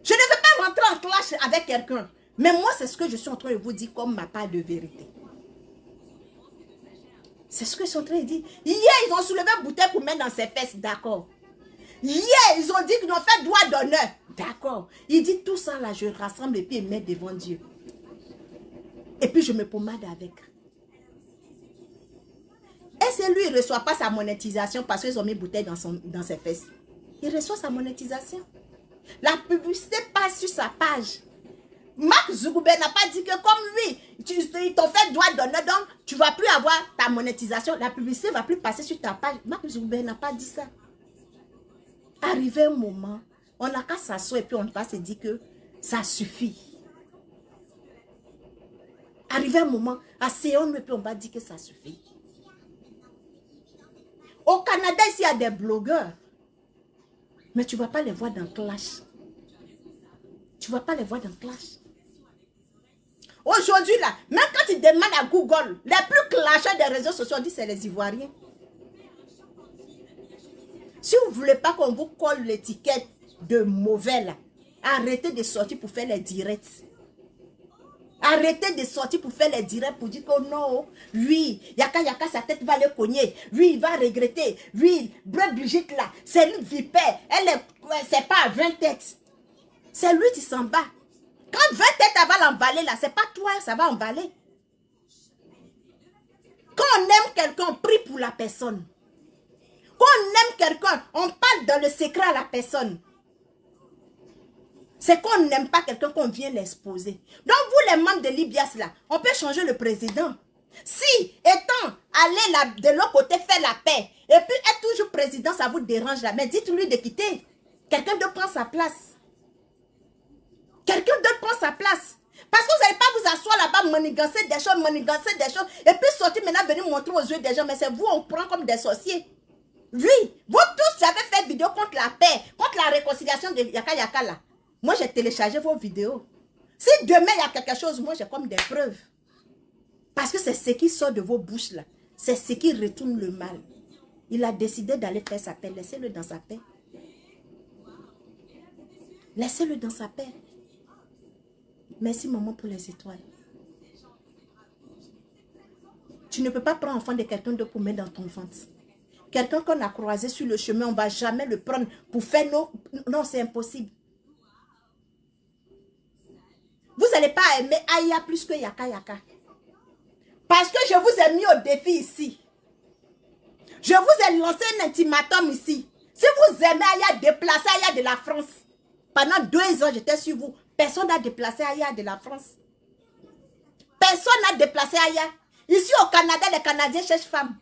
Je ne veux pas rentrer en clash avec quelqu'un. Mais moi c'est ce que je suis en train de vous dire comme ma part de vérité. C'est ce que je suis en train de dire. Hier, ils ont soulevé une bouteille pour mettre dans ses fesses. D'accord. Hier, ils ont dit qu'ils ont fait droit d'honneur. D'accord. Il dit tout ça là, je rassemble et puis je mets devant Dieu. Et puis je me pommade avec. Et c'est lui, il ne reçoit pas sa monétisation parce qu'ils ont mis bouteille dans ses fesses. Il reçoit sa monétisation. La publicité passe sur sa page. Mark Zuckerberg n'a pas dit que comme lui, ils t'ont fait droit d'honneur, donc tu ne vas plus avoir ta monétisation. La publicité ne va plus passer sur ta page. Mark Zuckerberg n'a pas dit ça. Arrivé un moment, on n'a qu'à s'asseoir et puis on va se dire que ça suffit. Arrivé un moment, asseyons-nous et puis on va dire que ça suffit. Au Canada, ici, il y a des blogueurs. Mais tu ne vas pas les voir dans Clash. Tu ne vas pas les voir dans Clash. Aujourd'hui, là, même quand tu demandes à Google, les plus clasheurs des réseaux sociaux, on dit c'est les Ivoiriens. Si vous ne voulez pas qu'on vous colle l'étiquette de mauvais, là, arrêtez de sortir pour faire les directs. Arrêtez de sortir pour faire les directs pour dire que non, lui, Yaka, sa tête va le cogner. Lui, il va regretter. Lui, Brigitte là, c'est une vipère. Elle est, c'est pas 20 têtes. C'est lui qui s'en bat. Quand 20 têtes, elle va l'emballer là, c'est pas toi, ça va emballer. Quand on aime quelqu'un, on prie pour la personne. Quand on aime quelqu'un, on parle dans le secret à la personne. C'est qu'on n'aime pas quelqu'un qu'on vient l'exposer. Donc vous les membres de l'Ibias là, on peut changer le président. Si, étant allé là, de l'autre côté faire la paix, et puis être toujours président, ça vous dérange là, mais dites-lui de quitter. Quelqu'un d'autre prend sa place. Quelqu'un d'autre prend sa place. Parce que vous n'allez pas vous asseoir là-bas, manigancer des choses, et puis sortir maintenant, venir montrer aux yeux des gens, mais c'est vous, on prend comme des sorciers. Oui, vous tous, j'avais fait vidéo contre la paix, contre la réconciliation de Yaka là. Moi, j'ai téléchargé vos vidéos. Si demain, il y a quelque chose, moi, j'ai comme des preuves. Parce que c'est ce qui sort de vos bouches là. C'est ce qui retourne le mal. Il a décidé d'aller faire sa paix. Laissez-le dans sa paix. Laissez-le dans sa paix. Merci, maman, pour les étoiles. Tu ne peux pas prendre l'enfant de quelqu'un d'autre pour mettre dans ton ventre. Quelqu'un qu'on a croisé sur le chemin, on ne va jamais le prendre pour faire nos... Non, c'est impossible. Vous n'allez pas aimer Aya plus que Yaka. Parce que je vous ai mis au défi ici. Je vous ai lancé un ultimatum ici. Si vous aimez Aya, déplacez Aya de la France. Pendant 2 ans, j'étais sur vous. Personne n'a déplacé Aya de la France. Personne n'a déplacé Aya. Ici au Canada, les Canadiens cherchent femmes.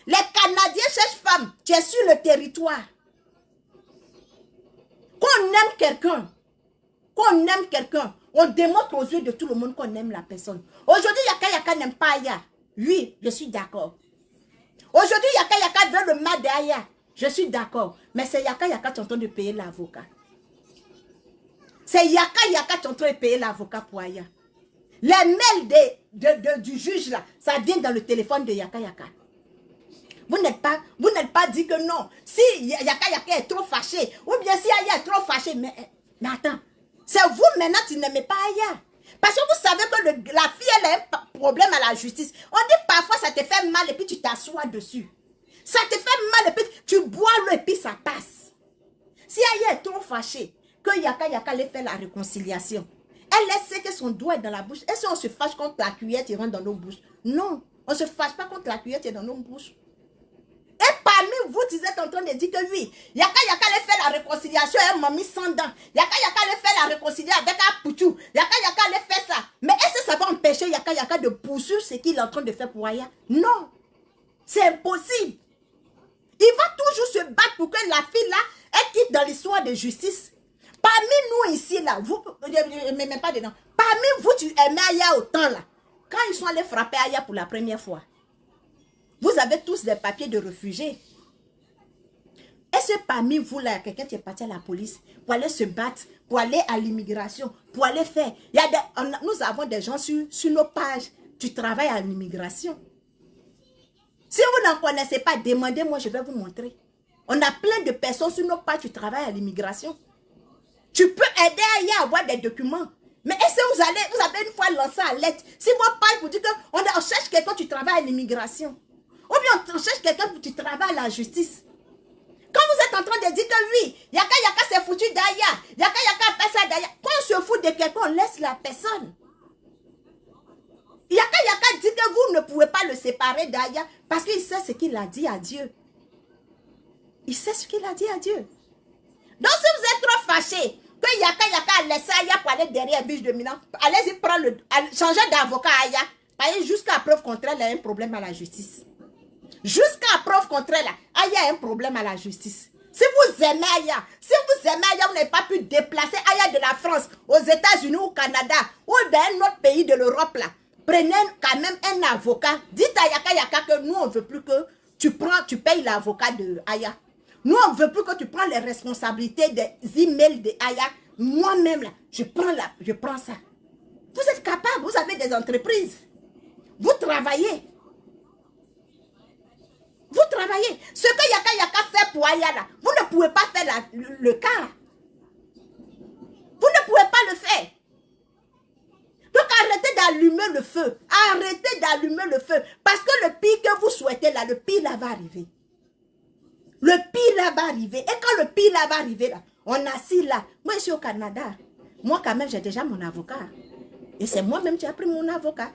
Les Canadiens cherchent femmes. Tu es sur le territoire. Qu'on aime quelqu'un, on démontre aux yeux de tout le monde qu'on aime la personne. Aujourd'hui, Yaka n'aime pas Aya. Oui, je suis d'accord. Aujourd'hui, Yaka veut le mal d'Aya. Je suis d'accord. Mais c'est Yaka qui est en train de payer l'avocat. C'est Yaka qui est en train de payer l'avocat pour Aya. Les mails du juge là, ça vient dans le téléphone de Yaka. Vous n'êtes pas dit que non. Si Yaka est trop fâché, ou bien si Aya est trop fâché, mais attends, c'est vous maintenant qui n'aimez pas Aya. Parce que vous savez que la fille, elle a un problème à la justice. On dit parfois ça te fait mal et puis tu t'assois dessus. Ça te fait mal et puis tu bois l'eau et puis ça passe. Si Aya est trop fâchée, que Yaka allait faire la réconciliation, elle laisse que son doigt est dans la bouche. Est-ce qu'on se fâche contre la cuillère qui rentre dans nos bouches? Non, on ne se fâche pas contre la cuillère qui est dans nos bouches. Et parmi vous, vous êtes en train de dire que oui, Yaka allait faire la réconciliation avec mamie sans dents. Yaka allait faire la réconciliation avec un poutou. Yaka allait faire ça. Mais est-ce que ça va empêcher Yaka de poursuivre ce qu'il est en train de faire pour Aya? Non. C'est impossible. Il va toujours se battre pour que la fille là, elle quitte dans l'histoire de justice. Parmi nous ici là, vous, ne m'aimez pas dedans. Parmi vous, tu aimais Aya autant là. Quand ils sont allés frapper Aya pour la première fois, vous avez tous des papiers de réfugiés. Est-ce que parmi vous, là, quelqu'un qui est parti à la police pour aller se battre, pour aller à l'immigration, pour aller faire... Nous avons des gens sur nos pages. Tu travailles à l'immigration. Si vous n'en connaissez pas, demandez-moi, je vais vous montrer. On a plein de personnes sur nos pages qui travaillent à l'immigration. Tu peux aider à avoir des documents. Mais est-ce que vous avez une fois lancé à l'aide? Si moi, page vous dit qu'on cherche quelqu'un qui travaille à l'immigration. bien on cherche quelqu'un pour tu travailles à la justice. Quand vous êtes en train de dire que oui, Yaka c'est foutu d'Aya, Yaka fait ça d'Aya. Quand on se fout de quelqu'un, on laisse la personne. Yaka dit que vous ne pouvez pas le séparer d'Aya parce qu'il sait ce qu'il a dit à Dieu. Il sait ce qu'il a dit à Dieu. Donc si vous êtes trop fâché que Yaka a laissé Aya pour aller derrière biche de Milan, allez-y prendre changer d'avocat Aya. Jusqu'à preuve contraire, il y a un problème à la justice. Jusqu'à preuve contraire, Aya a un problème à la justice. Si vous aimez Aya, vous n'avez pas pu déplacer Aya de la France aux États-Unis ou au Canada ou d'un autre pays de l'Europe là, prenez quand même un avocat. Dites à Yaka que nous on ne veut plus que tu payes l'avocat de Aya. Nous on ne veut plus que tu prends les responsabilités des emails de Aya. Moi-même là, je prends ça. Vous êtes capable, vous avez des entreprises. Vous travaillez. Vous travaillez. Ce que Yaka fait pour Aya là, vous ne pouvez pas faire le cas. Vous ne pouvez pas le faire. Donc arrêtez d'allumer le feu. Arrêtez d'allumer le feu. Parce que le pire que vous souhaitez là, le pire là va arriver. Le pire là va arriver. Et quand le pire là va arriver là, on assis là. Moi je suis au Canada. Moi quand même j'ai déjà mon avocat. Et c'est moi-même qui ai pris mon avocat.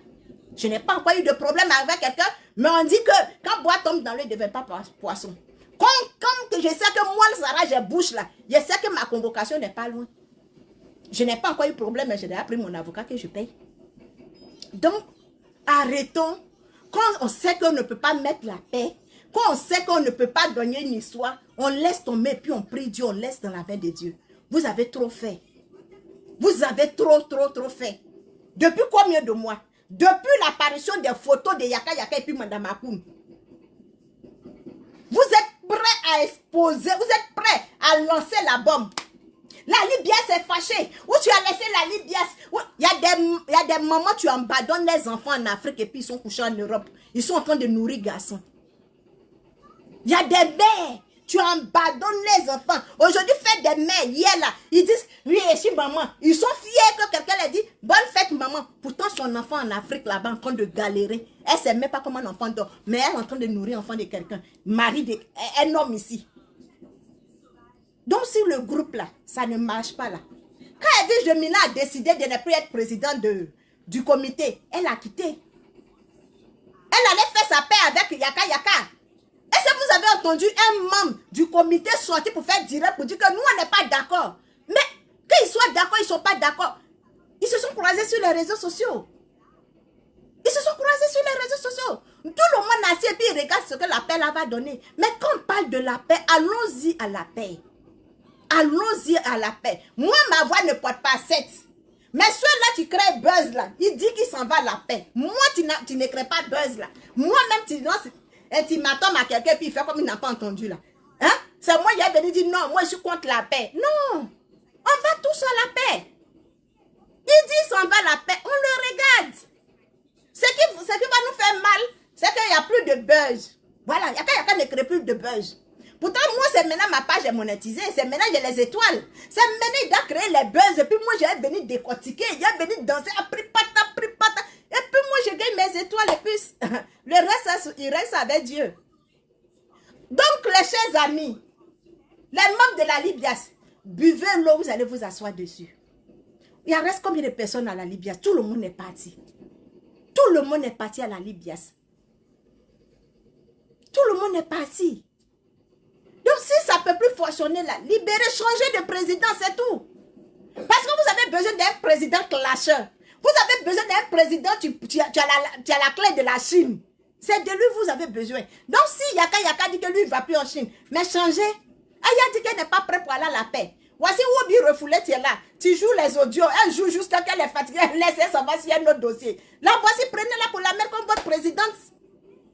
Je n'ai pas encore eu de problème avec quelqu'un, mais on dit que quand bois tombe dans l'eau, il ne devient pas poisson. Comme je sais que moi, le Sarah, j'ai bouche là, je sais que ma convocation n'est pas loin. Je n'ai pas encore eu de problème, mais j'ai déjà pris mon avocat que je paye. Donc, arrêtons. Quand on sait qu'on ne peut pas mettre la paix, quand on sait qu'on ne peut pas gagner une histoire, on laisse tomber, puis on prie Dieu, on laisse dans la main de Dieu. Vous avez trop fait. Vous avez trop fait. Depuis combien de mois? Depuis l'apparition des photos de Yaka et puis Madame Akoun. Vous êtes prêts à exposer, vous êtes prêts à lancer la bombe. La Libye s'est fâchée. Où tu as laissé la Libye? Il y a des moments où tu abandonnes les enfants en Afrique et puis ils sont couchés en Europe. Ils sont en train de nourrir garçons. Il y a des mères. Tu abandonnes les enfants. Aujourd'hui, faites des mères. Hier là, ils disent, oui, je suis maman. Ils sont fiers que quelqu'un leur dit, bonne fête maman. Pourtant, son enfant en Afrique là-bas en train de galérer. Elle ne sait même pas comment un enfant dort. Mais elle est en train de nourrir l'enfant de quelqu'un. Mari d'un homme ici. Donc, si le groupe là, ça ne marche pas là. Quand Edwige de Milan a décidé de ne plus être présidente du comité, elle a quitté. Elle allait faire sa paix avec Yaka. Est-ce que vous avez entendu un membre du comité sortir pour faire direct pour dire que nous, on n'est pas d'accord? Mais qu'ils soient d'accord, ils ne sont pas d'accord. Ils se sont croisés sur les réseaux sociaux. Tout le monde assis et puis il regarde ce que la paix là va donner. Mais quand on parle de la paix, allons-y à la paix. Allons-y à la paix. Moi, ma voix ne porte pas 7. Mais ceux-là, tu crées buzz là. Il dit qu'il s'en va à la paix. Moi, tu ne crées pas buzz là. Moi-même, tu lances ultimatum à quelqu'un puis il fait comme il n'a pas entendu là. Hein? C'est moi qui ai venu dire non, moi je suis contre la paix. Non, on va tous à la paix. Il dit s'en va à la paix, on le regarde. Ce qui va nous faire mal, c'est qu'il n'y a plus de buzz. Voilà, Yaka ne crée plus de buzz. Pourtant, moi, c'est maintenant ma page est monétisée. C'est maintenant j'ai les étoiles. C'est maintenant il doit créer les buzz. Et puis moi, j'ai venu décortiquer. J'ai venu danser. Après, pata. Et puis moi, je gagne mes étoiles. Et puis, le reste, il reste avec Dieu. Donc, les chers amis, les membres de la Libias, buvez l'eau, vous allez vous asseoir dessus. Il en reste combien de personnes à la Libias? Tout le monde est parti. Tout le monde est parti à la Libias. Tout le monde est parti. Donc, si ça ne peut plus fonctionner là, libérez, changez de président, c'est tout. Parce que vous avez besoin d'un président clasheur. Vous avez besoin d'un président, tu as la clé de la Chine. C'est de lui vous avez besoin. Donc, si Yaka dit que lui, il ne va plus en Chine, mais changez. Aya dit qu'elle n'est pas prêt pour aller à la paix. Voici Wobi refoulé, tu es là. Tu joues les audios. Un jour, jusqu'à qu'elle est fatiguée, laissez ça va sur un autre dossier. Là, voici, prenez-la pour la mettre comme votre présidente.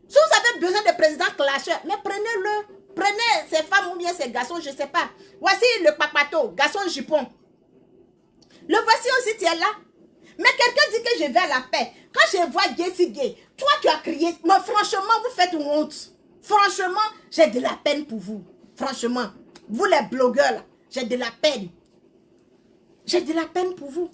Si vous avez besoin de président clasheur, mais prenez-le. Prenez ces femmes ou bien ces garçons, je ne sais pas. Voici le papato, garçon jupon. Le voici aussi, tu es là. Mais quelqu'un dit que je vais à la paix. Quand je vois Gay, toi tu as crié. Mais franchement, vous faites honte. Franchement, j'ai de la peine pour vous. Franchement, vous les blogueurs, j'ai de la peine. J'ai de la peine pour vous.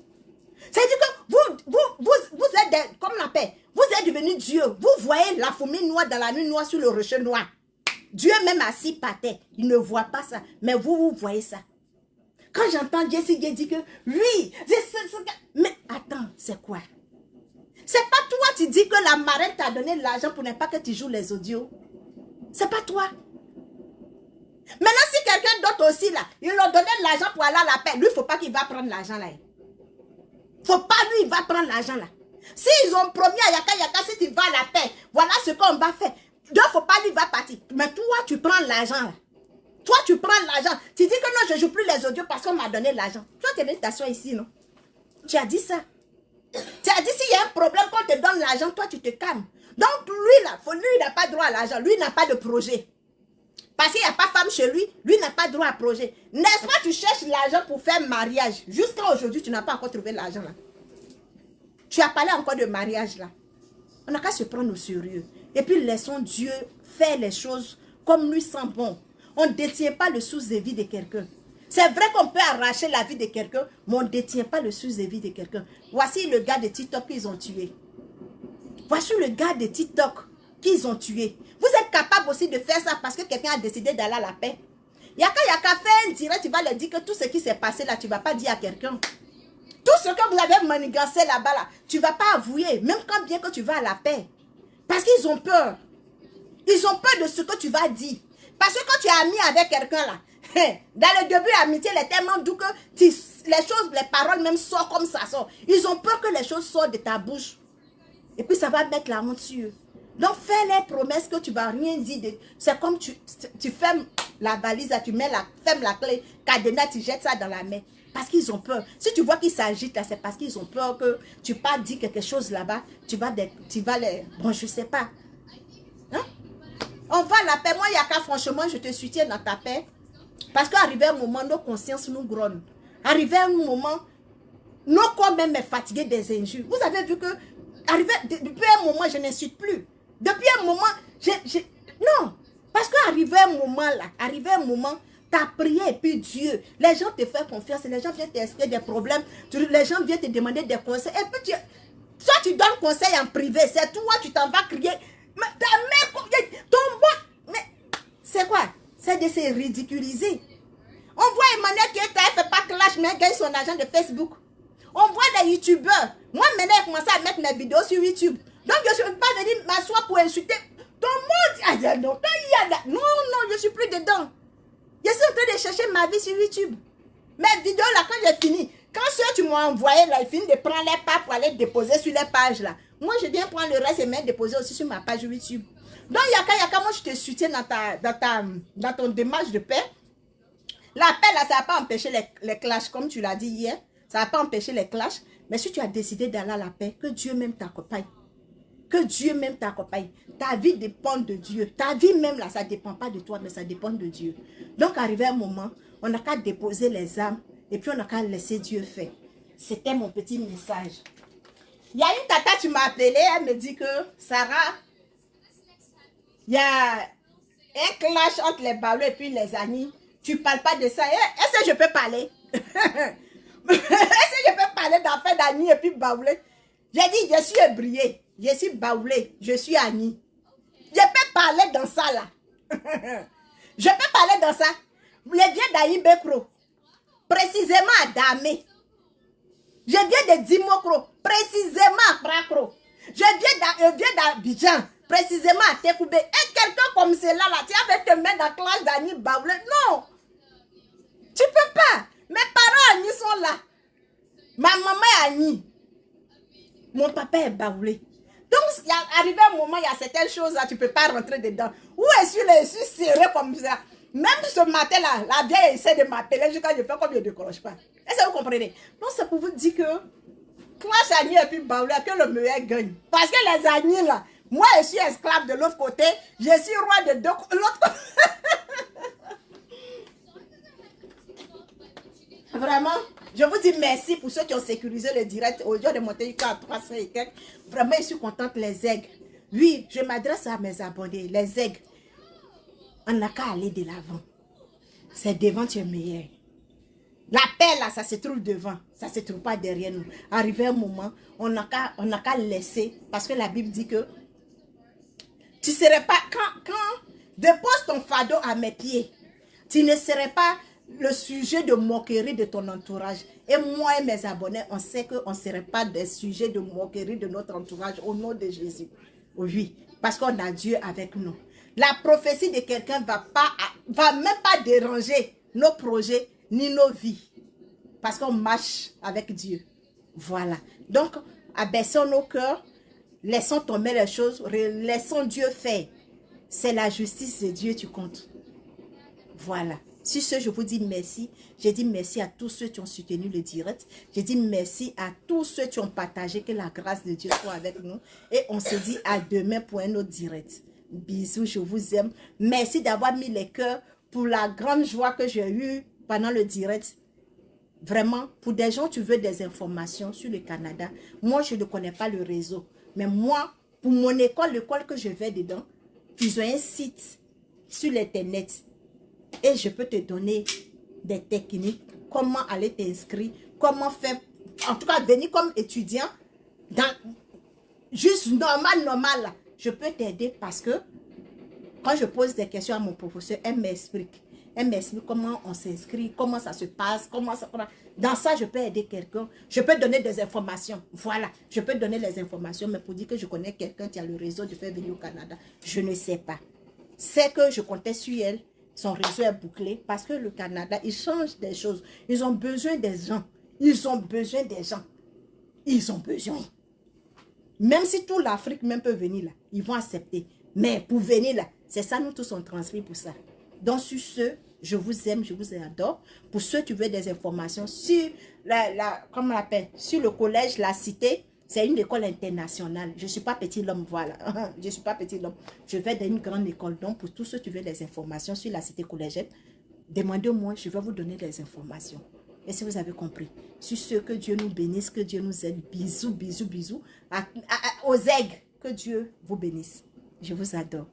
C'est-à-dire que vous êtes, comme on appelle, vous êtes devenu Dieu. Vous voyez la fourmi noire dans la nuit noire sur le rocher noir. Dieu même assis par terre, il ne voit pas ça. Mais vous voyez ça. Quand j'entends Jessie dire que lui, mais attends, c'est quoi? C'est pas toi qui dis que la marraine t'a donné l'argent pour ne pas que tu joues les audios. C'est pas toi. Maintenant, si quelqu'un d'autre aussi là, il leur donnait l'argent pour aller à la paix, lui, il ne faut pas qu'il va prendre l'argent là. Faut pas lui, il va prendre l'argent là. S'ils ont promis à Yaka Yaka, si tu vas à la paix, voilà ce qu'on va faire. Donc, faut pas lui, va partir. Mais toi, tu prends l'argent là. Toi, tu prends l'argent. Tu dis que non, je ne joue plus les audios parce qu'on m'a donné l'argent. Toi, tu es venu t'asseoir ici, non? Tu as dit ça. Tu as dit s'il y a un problème, quand on te donne l'argent, toi, tu te calmes. Donc, lui là, lui, il n'a pas droit à l'argent. Lui, il n'a pas de projet. Parce qu'il n'y a pas femme chez lui, lui n'a pas droit à projet. N'est-ce pas, tu cherches l'argent pour faire mariage. Jusqu'à aujourd'hui, tu n'as pas encore trouvé l'argent là. Tu as parlé encore de mariage là. On n'a qu'à se prendre au sérieux. Et puis laissons Dieu faire les choses comme lui sent bon. On ne détient pas le sous-vie de quelqu'un. C'est vrai qu'on peut arracher la vie de quelqu'un, mais on ne détient pas le sous-vie de quelqu'un. Voici le gars de TikTok qu'ils ont tué. Voici le gars de TikTok qu'ils ont tué. Vous êtes capable aussi de faire ça parce que quelqu'un a décidé d'aller à la paix. Yaka Yaka fait un direct, tu vas leur dire que tout ce qui s'est passé là, tu ne vas pas dire à quelqu'un. Tout ce que vous avez manigancé là-bas, là, tu ne vas pas avouer, même quand bien que tu vas à la paix. Parce qu'ils ont peur. Ils ont peur de ce que tu vas dire. Parce que quand tu es ami avec quelqu'un là, dans le début, l'amitié est tellement doux que les choses, les paroles même sortent comme ça sort. Ils ont peur que les choses sortent de ta bouche. Et puis ça va mettre la honte sur eux. Donc fais les promesses que tu ne vas rien dire. C'est comme tu fermes la valise, tu fermes la clé, cadenas, tu jettes ça dans la main. Parce qu'ils ont peur. Si tu vois qu'ils s'agitent, c'est parce qu'ils ont peur que tu pas dit quelque chose là-bas. Tu vas les... Bon, je ne sais pas. Hein? On va à la paix. Moi, Yaka, franchement, je te soutiens dans ta paix. Parce qu'arrivé un moment, nos consciences nous grognent. Arrivé un moment, nos corps même est fatigué des injures. Vous avez vu que, depuis un moment, je n'insulte plus. Depuis un moment, non. Parce qu'arrivé un moment là, tu as prié et puis Dieu, les gens te font confiance, les gens viennent t'expliquer des problèmes, les gens viennent te demander des conseils. Et puis toi, tu donnes conseil en privé, c'est toi, tu t'en vas crier. Mais ta mère, ton bois, mais c'est quoi? C'est de se ridiculiser. On voit Emmanuel qui ne fait pas clash, mais gagne son argent de Facebook. On voit des youtubeurs. Moi, maintenant, j'ai commencé à mettre mes vidéos sur YouTube. Donc, je ne suis pas venue m'asseoir pour insulter. Tout le monde. Ah, non, non, je ne suis plus dedans. Je suis en train de chercher ma vie sur YouTube. Mes vidéos, là, quand j'ai fini, quand ceux que tu m'as envoyé, là, ils finissent de prendre les pas pour aller déposer sur les pages, là. Moi, je viens prendre le reste et mettre déposer aussi sur ma page YouTube. Donc, Yaka, moi, je te soutiens dans ton démarche de paix. La paix, là, ça ne va pas empêcher les clashs, comme tu l'as dit hier. Ça ne va pas empêcher les clashs. Mais si tu as décidé d'aller à la paix, que Dieu même t'accompagne. Que Dieu même t'accompagne. Ta vie dépend de Dieu. Ta vie même, là, ça ne dépend pas de toi, mais ça dépend de Dieu. Donc, arrivé un moment, on n'a qu'à déposer les âmes et puis on n'a qu'à laisser Dieu faire. C'était mon petit message. Il y a une tata, tu m'as appelé, elle me dit que, Sarah, il y a un clash entre les Baoulés et puis les Anis. Tu ne parles pas de ça. Est-ce que je peux parler? Est-ce que je peux parler d'affaires d'Ani et puis Baoulé? J'ai dit, je suis ébrié. Je suis Baoulé. Je suis Ani. Je peux parler dans ça là. Je peux parler dans ça. Je viens d'Aïe Bekro. Précisément à Damé. Je viens de Dimokro. Précisément à Prakro. Je viens d'Abidjan. Précisément à Tekoubé. Et quelqu'un comme cela là, tu vas te mettre dans la classe d'Ani Baoulé. Non. Tu peux pas. Mes parents Ani sont là. Ma maman est Ani. Mon papa est Baoulé. Donc, il est arrivé un moment, il y a certaines choses là, tu ne peux pas rentrer dedans. Où est-ce que je suis serré comme ça? Même ce matin là, la vieille essaie de m'appeler jusqu'à je fais comme je ne décroche pas. Est-ce que vous comprenez? Donc, c'est pour vous dire que clash Ani et puis Baoulé, que le meilleur gagne. Parce que les Ani là, moi je suis esclave de l'autre côté, je suis roi de l'autre côté. Vraiment, je vous dis merci pour ceux qui ont sécurisé le direct. Au lieu de monter jusqu'à 300 et quelques. Vraiment, je suis contente, les aigles. Oui, je m'adresse à mes abonnés. Les aigles, on n'a qu'à aller de l'avant. C'est devant tu es meilleur. La paix, là, ça se trouve devant. Ça ne se trouve pas derrière nous. Arrivé un moment, on n'a qu'à laisser. Parce que la Bible dit que tu ne serais pas... Quand dépose ton fardeau à mes pieds, tu ne serais pas le sujet de moquerie de ton entourage. Et moi et mes abonnés, on sait qu'on ne serait pas des sujets de moquerie de notre entourage au nom de Jésus. Oui, parce qu'on a Dieu avec nous. La prophétie de quelqu'un va même pas déranger nos projets ni nos vies. Parce qu'on marche avec Dieu. Voilà. Donc, abaissons nos cœurs, laissons tomber les choses, laissons Dieu faire. C'est la justice de Dieu, tu comptes. Voilà. Sur ce, je vous dis merci. J'ai dit merci à tous ceux qui ont soutenu le direct. J'ai dit merci à tous ceux qui ont partagé. Que la grâce de Dieu soit avec nous. Et on se dit à demain pour un autre direct. Bisous, je vous aime. Merci d'avoir mis les cœurs pour la grande joie que j'ai eue pendant le direct. Vraiment, pour des gens, tu veux des informations sur le Canada. Moi, je ne connais pas le réseau. Mais moi, pour mon école, l'école que je vais dedans, ils ont un site sur l'internet. Et je peux te donner des techniques, comment aller t'inscrire, comment faire, en tout cas venir comme étudiant, juste normal, là. Je peux t'aider parce que quand je pose des questions à mon professeur, elle m'explique. Elle m'explique comment on s'inscrit, comment ça se passe, comment ça... Dans ça, je peux aider quelqu'un. Je peux donner des informations. Voilà, je peux donner les informations, mais pour dire que je connais quelqu'un qui a le réseau de faire venir au Canada, je ne sais pas. C'est que je comptais sur elle. Son réseau est bouclé parce que le Canada, ils changent des choses. Ils ont besoin des gens. Ils ont besoin des gens. Ils ont besoin. Même si toute l'Afrique même peut venir là, ils vont accepter. Mais pour venir là, c'est ça, nous tous on transmet pour ça. Donc sur ce, je vous aime, je vous adore. Pour ceux qui veulent des informations sur comment on l'appelle, sur le collège La Cité, c'est une école internationale. Je ne suis pas petit l'homme, voilà. Je ne suis pas petit l'homme. Je vais dans une grande école. Donc, pour tous ceux qui veulent des informations sur la cité collégienne, demandez-moi, je vais vous donner des informations. Et si vous avez compris, sur ce, que Dieu nous bénisse, que Dieu nous aide. Bisous, bisous, bisous. Aux aigles, que Dieu vous bénisse. Je vous adore.